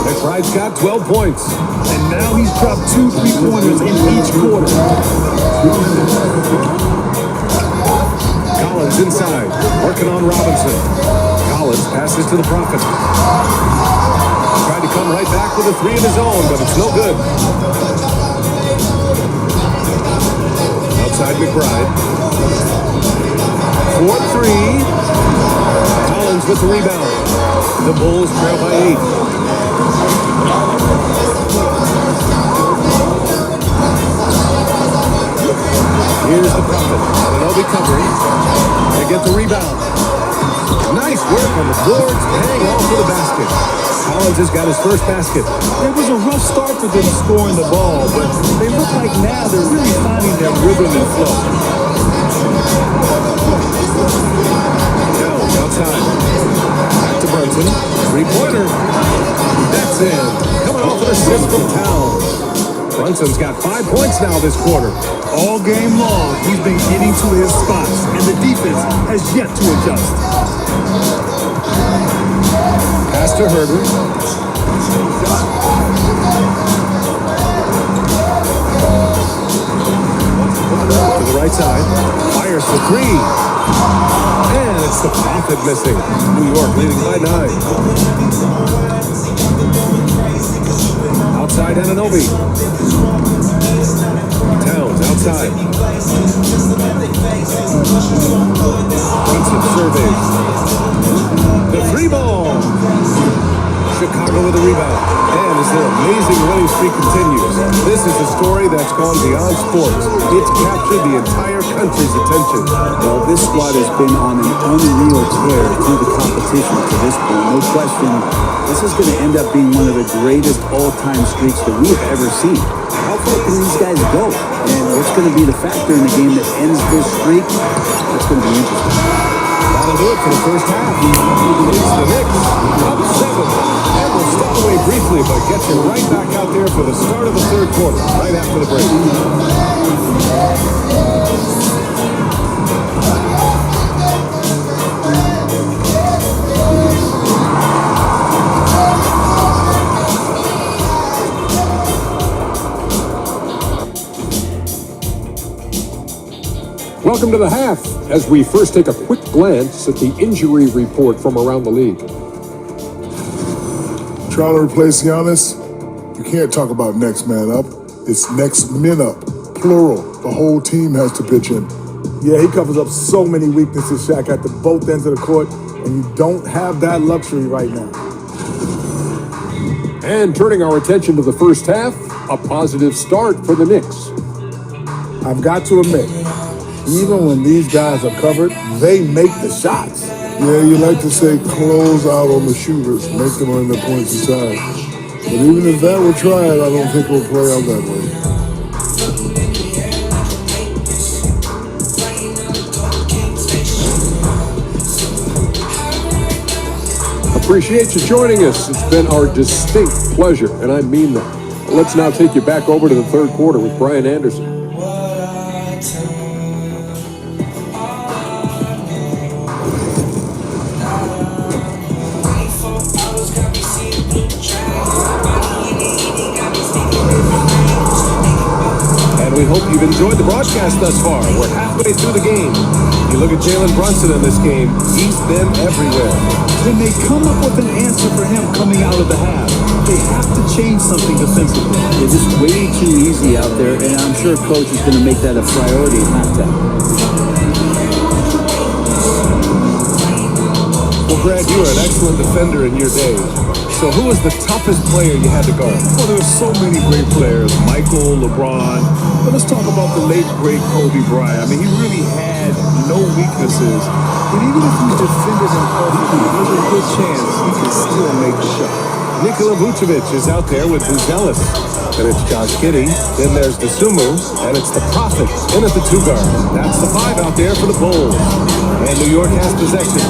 McBride's got 12 points. And now he's dropped 2 3-pointers in each quarter. Collins inside. Working on Robinson. Collins passes to the Prophet. Tried to come right back with a 3 of his own, but it's no good. Outside McBride. 4-3. Collins with the rebound. The Bulls trail by 8. Here's the Prophet. Anunoby covering. They get the rebound. Nice work on the boards. Hang on to the basket. Collins has got his first basket. It was a rough start for them scoring the ball, but they look like now they're really finding their rhythm and flow. Now, outside. Back to Brunson. Three-pointer. That's in. Coming off an assist from Towns. Brunson's got 5 points now this quarter. All game long, he's been getting to his spots, and the defense has yet to adjust. Pass to Herbert. To the right side. Fires for 3. And it's the Prophet missing. New York leading by 9. Outside Anunoby. Towns outside. Brunson surveys. The 3 ball. Chicago with a rebound. And as their amazing winning streak continues, this is a story that's gone beyond sports. It's captured the entire country's attention. Well, this squad has been on an unreal tear through the competition to this point. No question, this is going to end up being one of the greatest all-time streaks that we've ever seen. How far can these guys go? And what's going to be the factor in the game that ends this streak? That's going to be interesting. That'll do it for the first half. It's the Knicks, up 7. And we'll step away briefly, but get you right back out there for the start of the third quarter, right after the break. Welcome to the half, as we first take a quick glance at the injury report from around the league. Trying to replace Giannis? You can't talk about next man up. It's next men up, plural. The whole team has to pitch in. Yeah, he covers up so many weaknesses, Shaq, at the both ends of the court, and you don't have that luxury right now. And turning our attention to the first half, a positive start for the Knicks. I've got to admit, even when these guys are covered, they make the shots. Yeah, you like to say close out on the shooters, make them earn their points inside. But even if that were tried, I don't think it will play out that way. Appreciate you joining us. It's been our distinct pleasure, and I mean that. Let's now take you back over to the third quarter with Brian Anderson. We hope you've enjoyed the broadcast thus far. We're halfway through the game. You look at Jalen Brunson in this game, he's been everywhere. Then they come up with an answer for him coming out of the half. They have to change something defensively. They're just way too easy out there, and I'm sure coach is going to make that a priority at halftime. Well, Brad, you were an excellent defender in your day. So who was the toughest player you had to guard? Well, there were so many great players, Michael, LeBron. But let's talk about the late, great Kobe Bryant. I mean, he really had no weaknesses. But even if you defended him perfectly, there's a good chance he could still make the shot. Nikola Vucevic is out there with Buzelis. And it's Josh Giddey. Then there's the Sumu. And it's the Prophet in at the 2 guard. That's the 5 out there for the Bulls. And New York has possession.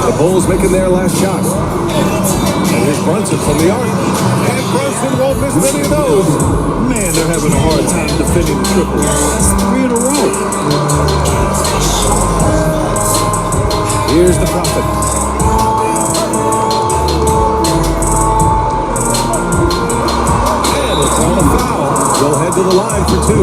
The Bulls making their last shot. And here's Brunson from the arc. And Brunson won't miss many of those. Man, they're having a hard time defending the triple. That's 3 in a row. Here's the Prophet. And it's on a foul. They'll head to the line for 2.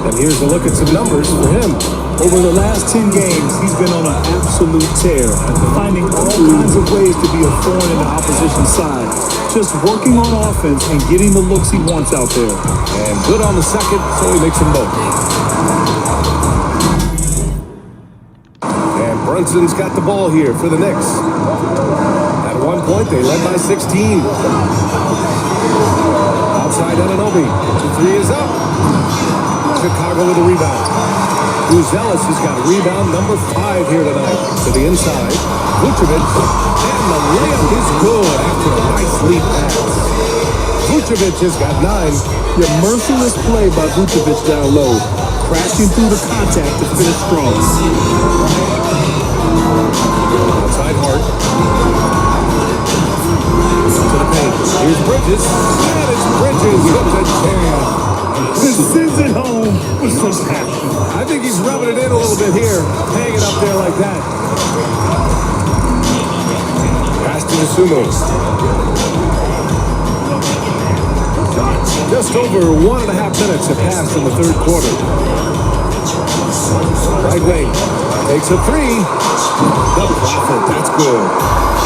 And here's a look at some numbers for him. Over the last 10 games, he's been on an absolute tear, finding all kinds of ways to be a thorn in the opposition side. Just working on offense and getting the looks he wants out there. And good on the second, so he makes them both. And Brunson's got the ball here for the Knicks. At one point, they led by 16. Outside Anunoby. The 3 is up. Chicago with a rebound. Buzelis has got rebound number 5 here tonight. To the inside. Vucevic, and the layup is good after a nice lead pass. Vucevic has got 9. Your merciless play by Vucevic down low, crashing through the contact to finish strong. Outside Hart. To the paint. Here's Bridges. And it's Bridges with the jam. Sends it home with some passion. I think he's rubbing it in a little bit here. Hanging up there like that. Pass to Sumo. Just over 1.5 minutes have passed in the third quarter. Right wing. Takes a 3. The Prophet. That's good.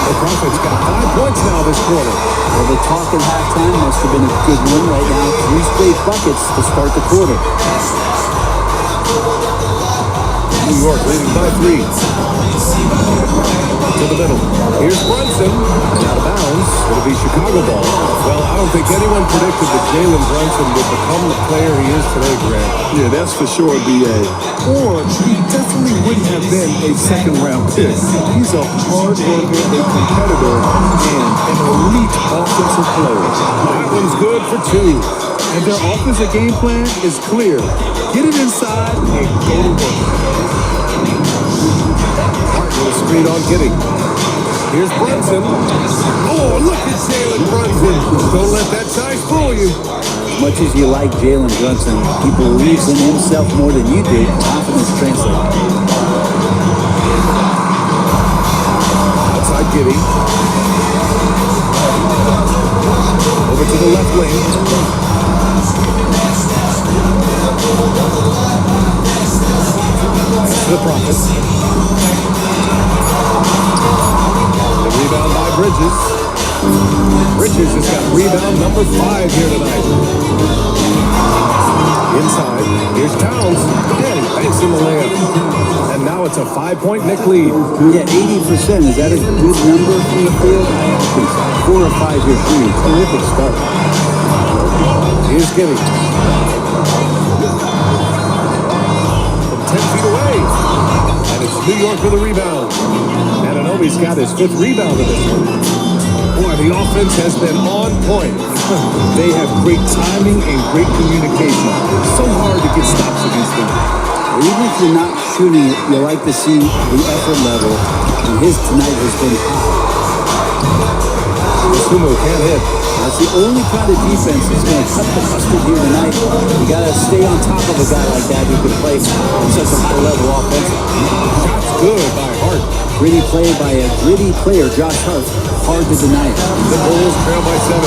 The Prophet's got 5 points now this quarter. Well, the talk at halftime must have been a good one. Right now, 3 straight buckets to start the quarter. New York leading by 3. To the middle. Here's Brunson. Out of bounds. It'll be Chicago ball. Well, I don't think anyone predicted that Jalen Brunson would become the player he is today, Grant. Yeah, that's for sure, B.A. Or he definitely wouldn't have been a second-round pick. He's a hard worker, a competitor, and an elite offensive player. That one's good for 2. And their offensive game plan is clear. Get it inside and go to work. Little screen on Giddy. Here's Brunson. Oh, look at Jalen Brunson. Don't let that size fool you. As much as you like Jalen Brunson, he believes in himself more than you do. Confidence translates. Outside Giddy. Over to the left wing. To the Prophet. The rebound by Bridges. Bridges has got rebound number 5 here tonight. Inside, here's Towns. And he banks in the layup. And now it's a 5-point Knick lead. Yeah, 80%. Is that a good number from the field? I don't think so. 4 or 5 year free. Terrific start. Here's Giddy. From 10 feet away. And it's New York with a rebound. Ananobi's got his 5th rebound of this one. Boy, the offense has been on point. They have great timing and great communication. It's so hard to get stops against them. Even if you're not shooting it, you like to see the effort level. And his tonight has been high. Sumo can't hit. That's the only kind of defense that's going to cut the mustard here tonight. You got to stay on top of a guy like that who can play on such a high level offense. Shots good by Hart. Gritty play by a gritty player, Josh Hart. Hard to deny it. The Bulls trail by 7.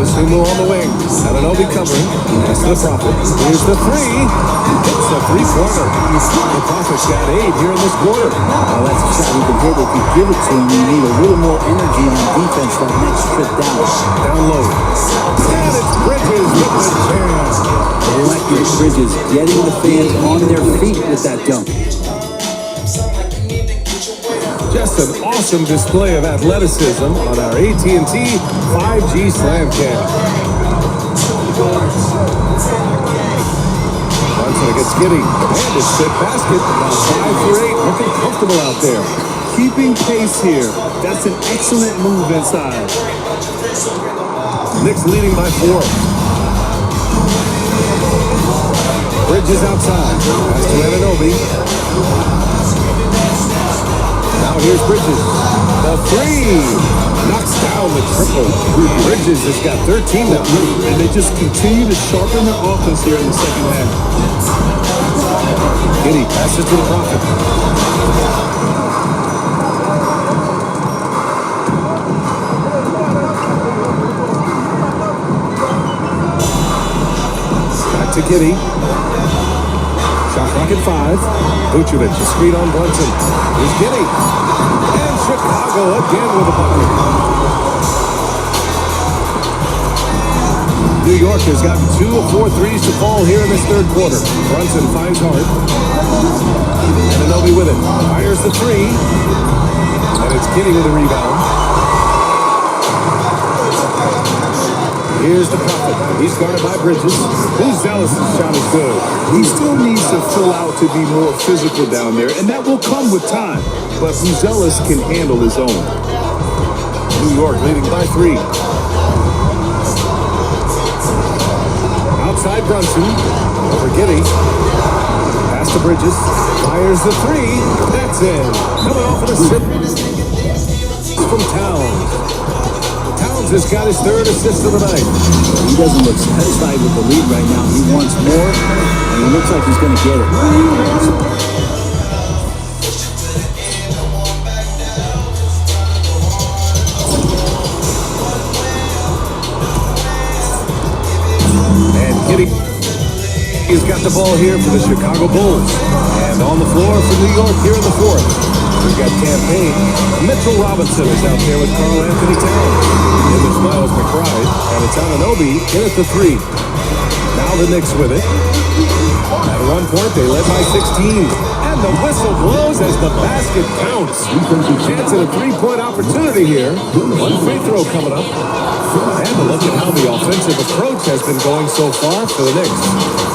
Sumo on the wing. Ananobi covering. That's the Prophet. Here's the 3. It's a 3-pointer. The Prophet's got 8 here in this quarter. Well, that's a shot you can hit. If you give it to him, you need a little more energy on defense that next trip down. Down low. And it's Bridges with the jam. Electric Bridges getting the fans on their feet with that dunk. Just an awesome display of athleticism on our AT&T 5G Slam Cam. Brunson against Giddy. And it's fit basket. About 5 for 8. Looking comfortable out there. Keeping pace here. That's an excellent move inside. Knicks leading by 4. Bridges outside. Pass to Ananobi. Now here's Bridges. The 3. Knocks down the triple. Bridges has got 13 now. And they just continue to sharpen their offense here in the second half. Giddy passes to the Prophet. Back to Giddy. Shot clock at 5. Vucevic, a screen on Brunson. Here's Giddy. And Chicago again with a bucket. New York has gotten 2 of 4 threes to fall here in this third quarter. Brunson finds Hart. Ananobi with it. Fires the 3. And it's Giddy with a rebound. Here's the Prophet. He's guarded by Bridges. Who's Zealous' shot is good. He still needs to fill out to be more physical down there, and that will come with time. But Buzelis can handle his own. New York leading by 3. Outside Brunson. Over Giddy. Pass to Bridges. Fires the 3. That's in. Coming off of the sit from Towns. Towns has got his 3rd assist of the night. He doesn't look satisfied with the lead right now. He wants more, and it looks like he's going to get it. And Giddy has got the ball here for the Chicago Bulls. And on the floor for New York here in the 4th. We've got campaign. Mitchell Robinson is out there with Karl Anthony Towns. In with Miles McBride. And it's Anunoby in at the 3. Now the Knicks with it. At one point, they led by 16. And the whistle blows as the basket counts. Chance at a 3-point opportunity here. One free throw coming up. And a look at how the offensive approach has been going so far for the Knicks.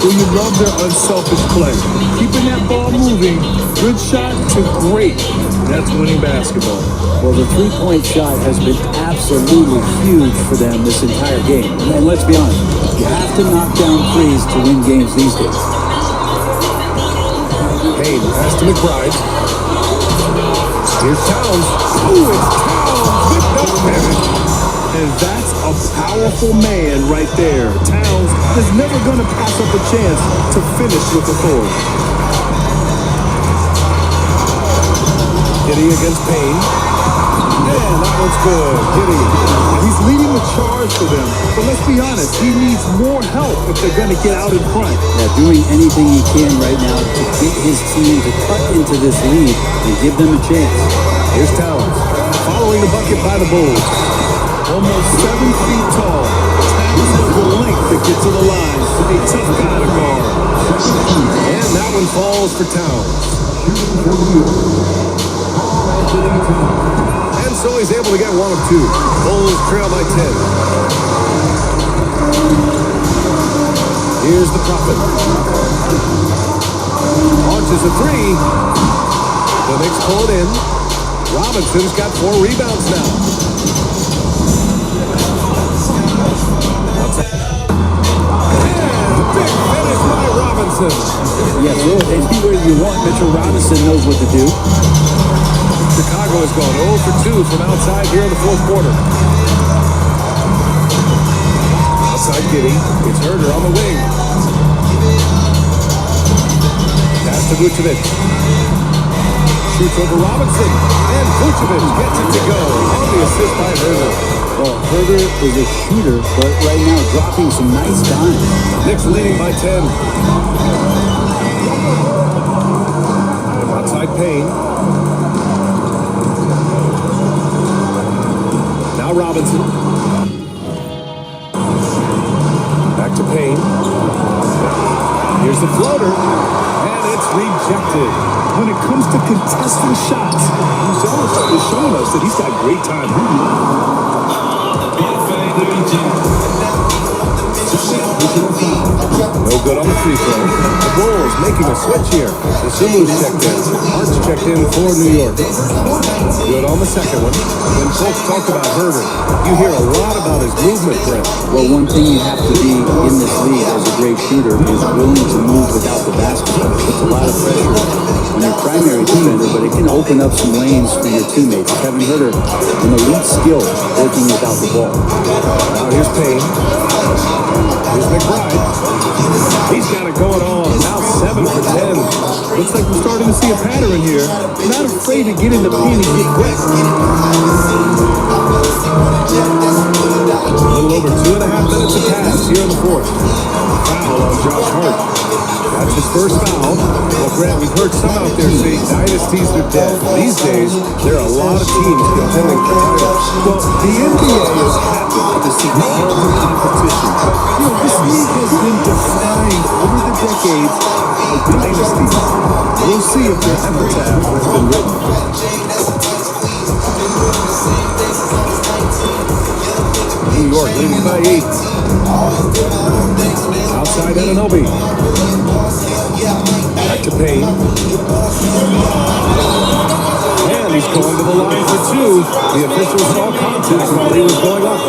So you love their unselfish play. Keeping that ball moving, good shot to great. That's winning basketball. Well, the three-point shot has been absolutely huge for them this entire game. And let's be honest, you have to knock down threes to win games these days. Payne, pass to McBride. Here's Towns. Oh, it's Towns with the finish. And that's a powerful man right there. Towns is never going to pass up a chance to finish with authority. Giddy against Payne. And that one's good. Giddy. He's leading the charge for them. But let's be honest, he needs more help if they're going to get out in front. Yeah, doing anything he can right now to get his team to cut into this lead and give them a chance. Here's Towns. Following the bucket by the Bulls. Almost 7 feet tall. Towns has the length to get to the line. A tough guy to guard. And that one falls for Towns. And so he's able to get 1 of 2. Bulls trail by 10. Here's the Prophet. Launches a 3. The Knicks pull it in. Robinson's got 4 rebounds now. Big finish by Robinson. Yeah, so anywhere you want, Mitchell Robinson knows what to do. Chicago has gone 0 for 2 from outside here in the 4th quarter. Outside Giddy. It's Herder on the wing. Pass to Vucevic. Shoots over Robinson. And Vucevic gets it to go. On the assist by Herder. Well, Herder is a shooter, but right now dropping some nice dimes. Knicks leading by 10. Outside Payne. Now Robinson. Back to Payne. Here's the floater. And it's rejected. When it comes to contesting shots, Buzelis is showing us that he's got great time. No good on the free throw. The Bulls making a switch here. The Sulu's checked in. Hart's checked in for New York. Good on the second one. When folks talk about Herder, you hear a lot about his movement, Brent. Well, one thing you have to be in this league as a great shooter is willing to move without the basketball. It's a lot of pressure on your primary defender, but it can open up some lanes for your teammates. Kevin Herder, an elite skill working without the ball. Now here's Payne. Here's McBride. He's got it going on. Now 7 for 10. Looks like we're starting to see a pattern here. They're not afraid to get in the paint and get wet. A little over 2.5 minutes of pass here in the 4th. Foul on Josh Hart. That's his first foul. Well, Grant, we've heard some out there say dynasties are dead. These days, there are a lot of teams contending for titles. Well, the NBA is happy to see quality competition. You know, this league has been defined over the decades by dynasties. We'll see if their epitaph has been written. New York leading by 8. Outside Anunoby. Back to Payne. And he's going to the line for 2. The officials saw contact while he was going up.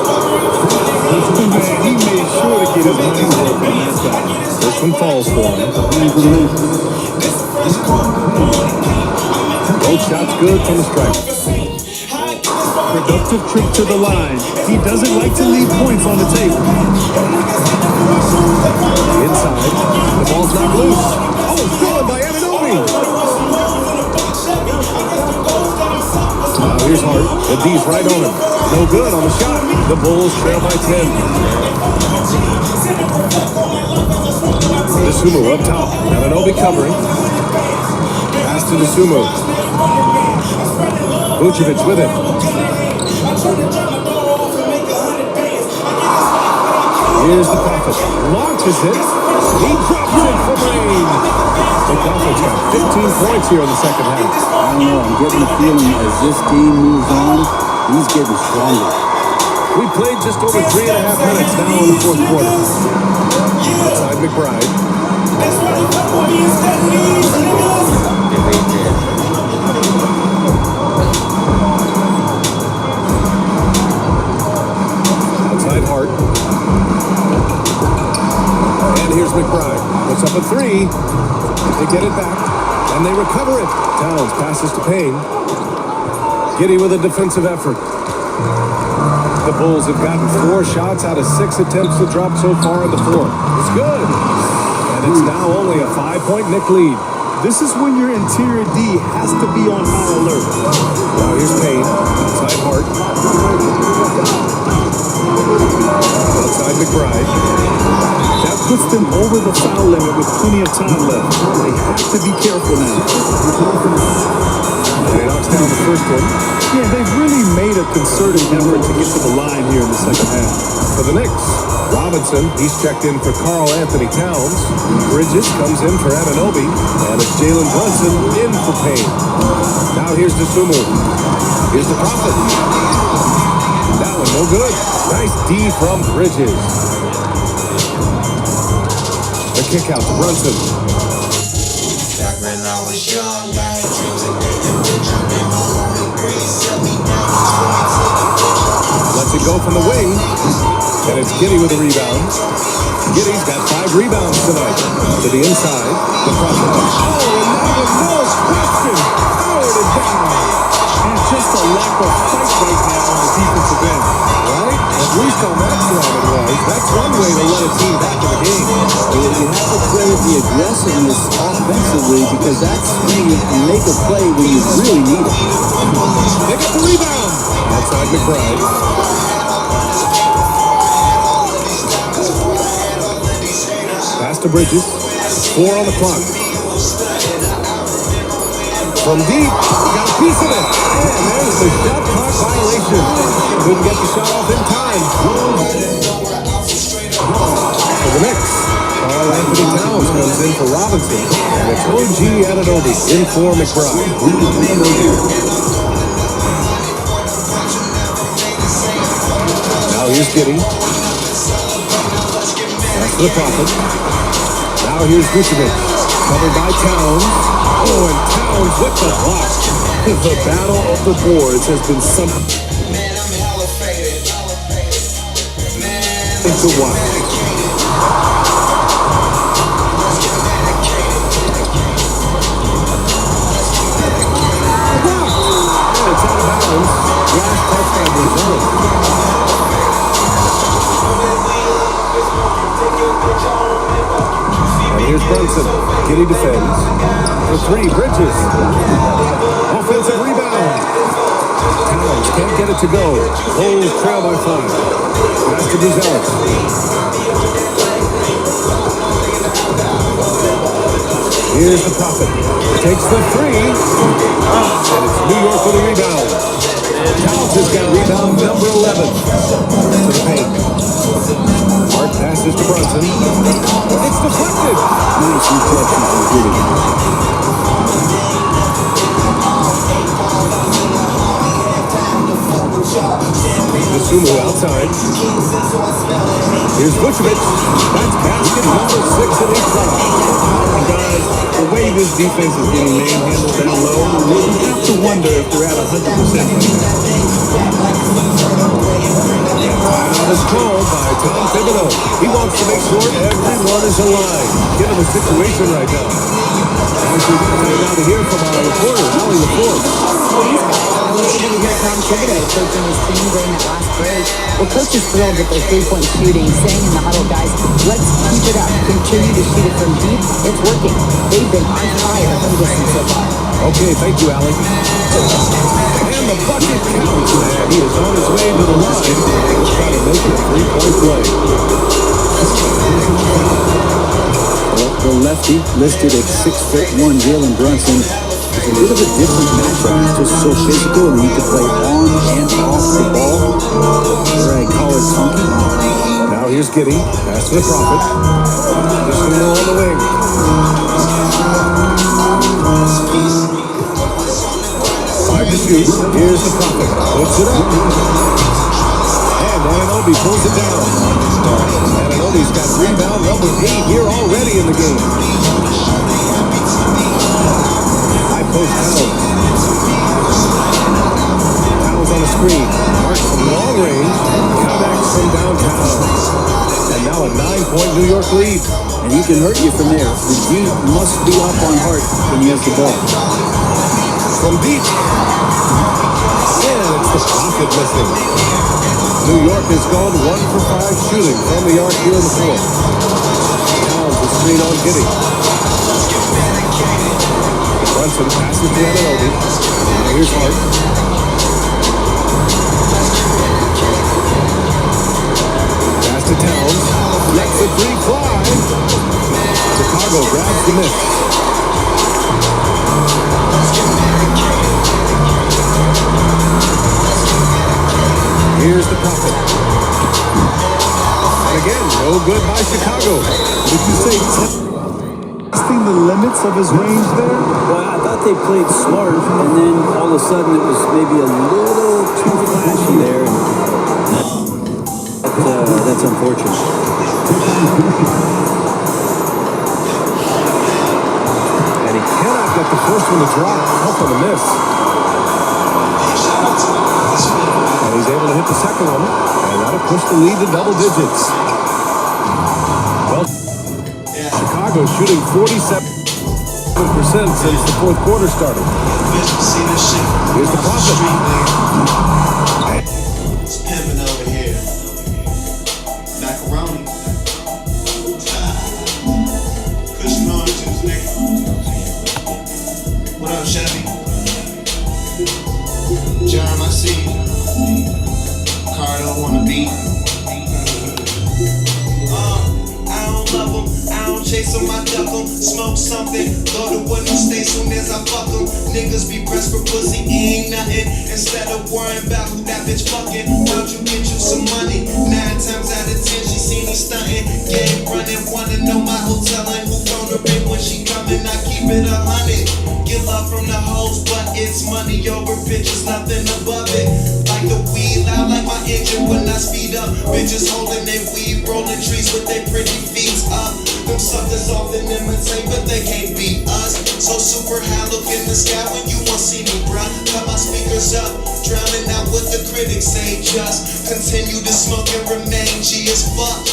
He made sure to get his money's worth on that guy. This one falls for him. Both shots good from the stripe. Productive trip to the line. He doesn't like to leave points on the table. Inside, the ball's not loose. Oh, stolen by Anunoby. Now here's Hart. The D's right on him. No good on the shot. The Bulls trail by 10. Dosunmu up top. Anunoby covering. Pass to Dosunmu. Vucevic with it. Here's the Prophet. Launches it. He drops it for rain. The Prophet's got 15 points here in the second half. I don't know. I'm getting the feeling as this team moves on, he's getting stronger. We played just over 3.5 minutes now in the fourth quarter. Outside McBride. Outside Hart. And here's McBride. Puts up a 3. They get it back. And they recover it. Towns passes to Payne. Giddey with a defensive effort. The Bulls have gotten 4 shots out of 6 attempts to drop so far in the fourth. It's good. And it's now only a 5-point Knick lead. This is when your interior D has to be on high alert. Now here's Payne. Outside Hart. Outside McBride. That puts them over the foul limit with plenty of time left. They have to be careful now. And he knocks down the first one. Yeah, they've really made a concerted effort to get to the line here in the second half. For the Knicks, Robinson, he's checked in for Karl Anthony Towns. Bridges comes in for Anunoby. And it's Jalen Brunson in for Payne. Now here's Dosunmu. Here's the Prophet. That one no good. Nice D from Bridges. The kick out to Brunson. Back when I was young, I had dreams of getting rich. I've been on the breeze, set me down. Lets it go from the wing. And it's Giddey with a rebound. Giddey's got 5 rebounds tonight. To the inside. The Prophet. Oh, and that was no question. Forward and down. And just a lack of fight right now on the defensive end. Right? At least on that drive it was. That's one way to let a team back in the game. You have to play with the aggressiveness offensively because that's when you can make a play when you really need it. They got the rebound. Outside McBride. Pass to Bridges. 4 on the clock. From deep, got a piece of it. And there's the shot clock violation. Couldn't get the shot off in time. For the Knicks, Karl Anthony Towns comes in for Robinson. And it's OG Anunoby in for McBride. Now here's Giddey. That's the Prophet. Now here's Vucevic. Covered by Towns. Oh, and Towns with the block. The battle of the boards has been something to watch. And it's out of bounds. Last touch by Brazil. And here's Brunson. Giddey defends. For 3, Bridges. Offensive rebound. Towns can't get it to go. Bulls trail by 5. Pass to Buzelis. Here's the Prophet. Takes the 3. And it's New York with a rebound. Towns has got rebound number 11. To the paint. Hart passes to Brunson. It's deflected. Nice reflection from Giddey. Sumu outside. Here's Vucevic. That's basket number 6 in each round. And guys, the way this defense is getting manhandled down low, you have to wonder if they're at 100% right now. Timeout is called by Tom Thibodeau. He wants to make sure everyone is aligned. Give him a situation right now. Now to hear from our reporter, Allie LaForce. These guys, I was able to hear Tom Thibodeau coaching his team during that last break. Well, coach is thrilled with their three-point shooting, saying in the huddle, guys, let's keep it up. Continue to shoot it from deep. It's working. They've been on fire from distance so far. Okay, thank you, Allie. And the bucket counts. And he is on his way to the line. He'll try to make it a three-point play. The lefty, listed at 6'1", Jalen Brunson, is a bit of a different matchup. He's just so physical, and he can play on and off the ball. Or I call it funky. Now here's Giddey. Pass to the Prophet. Just on the wing. 5 to shoot. Here's the Prophet. Puts it up. And Anunoby pulls it down. Anunoby's got rebound number 8 here already in the game. High post Towns. Towns on the screen. Hart from long range. Connects from downtown. And now a 9-point New York lead. And he can hurt you from there. The D must be up on Hart when he has the ball. From deep. And it's the Prophet missing. New York has gone 1 for 5 shooting from the arc here in the fourth. Towns the screen on Giddey. Brunson passes to Anunoby. Now here's Hart. Pass to Towns. Lets the three fly. Chicago grabs the miss. Here's the Prophet. And again, no good by Chicago. Did you say testing the limits of his range there? Well, I thought they played smart, and then all of a sudden it was maybe a little too flashy there. That's unfortunate. And he cannot get the first one to drop. Tough on the miss. And he's able to hit the second one, and that'll push the lead to double digits. Well, Chicago shooting 47% since the fourth quarter started. Here's the Prophet. It's pimping over here. Macaroni. Cushion oranges, nigga. What up, Chevy? Jerm, I see you. Cardo wanna beat. I don't love them, I don't chase them, I duck them. Smoke something, go to one new state soon as I fuck them. Niggas be pressed for pussy, ain't nothing. Instead of worrying about who that bitch fucking, why'd you get you some money? 9 times out of 10 she see me stunting. Game running, wanna know my hotel and who phone her ring when she coming. I keep it 100. Get love from the hoes, but it's money over bitches, nothing above it. Like the weed loud like my engine when I speed up. Bitches holding their weed, rolling trees with their pretty feet up. Them suckers often imitate, but they can't beat us. So super high, look in the sky when you won't see me, bruh. Cut my speakers up, drowning out what the critics say. Just continue to smoke and remain G as fuck.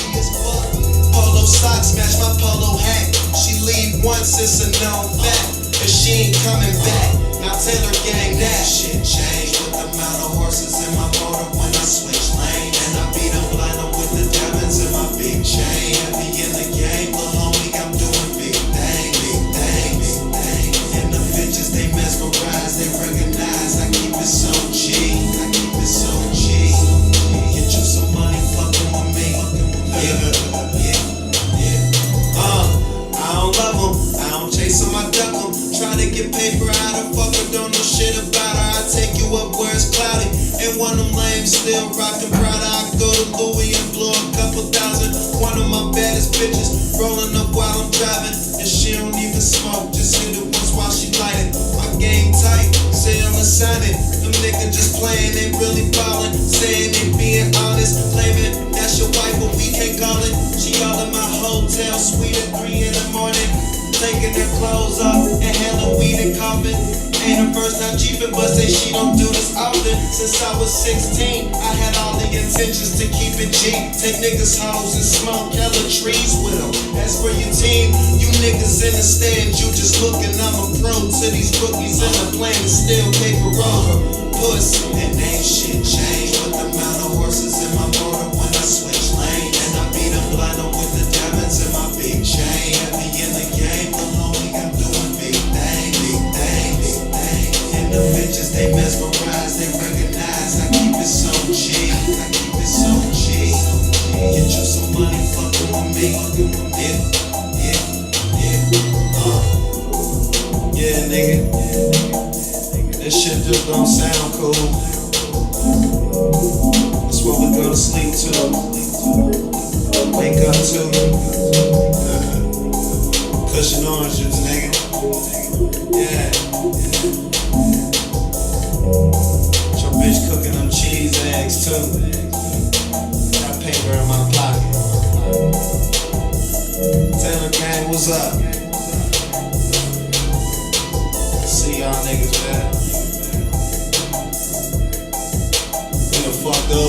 Polo socks match my polo hat. She leave once, it's a known fact. But she ain't coming back. Now Taylor gang that shit changed with the amount of horses in my motor when I switch lane. And I beat them blind with the diamonds in my big chain. Heavy in the game, but homie, I'm doing big things, big things, big things. And the bitches, they mesmerize, they recognize. I keep it so G, I keep it so G. Get you some money, fucking with me. I don't love them, I don't chase them, I duck them. Try to get paper out of fucker, don't know shit about her. I take you up where it's cloudy. And one of them lames still rockin' Prada. I go to Louis and blow a couple thousand. One of my baddest bitches rolling up while I'm driving. And she don't even smoke, just hit it once while she light it. My game tight, say I'm a sign it. Them niggas just playing, they really ballin'. Saying they being honest, claiming that's your wife, but we can't call it. She all in my hotel suite at 3 in the morning, taking her clothes off, inhaling weed and coughing. Ain't her first time jeeping, but say she don't do this often. Since I was 16, I had all the intentions to keep it G. Take niggas' hoes and smoke hella trees with them. As for your team, you niggas in the stand, you just looking. I'm a pro to these rookies in the plan and still paper over puss. And ain't shit changed with the amount of horses in my motor when I switch lane. And I beat them blind with the diamonds in my big chain. Have me in the game, but homie, I'm doing big thing, big thing, big thing. And the bitches, they mesmerize, they recognize. I keep it so G, I keep it so G. Get you some money, fucking with me. Yeah, nigga. This shit just don't sound cool. That's what we go to sleep to, wake up to. Cushion orange juice, nigga. Yeah. Your bitch cooking them cheese eggs too. Got paper in my pocket. Taylor gang, what's up? See y'all niggas, man. We done fucked up.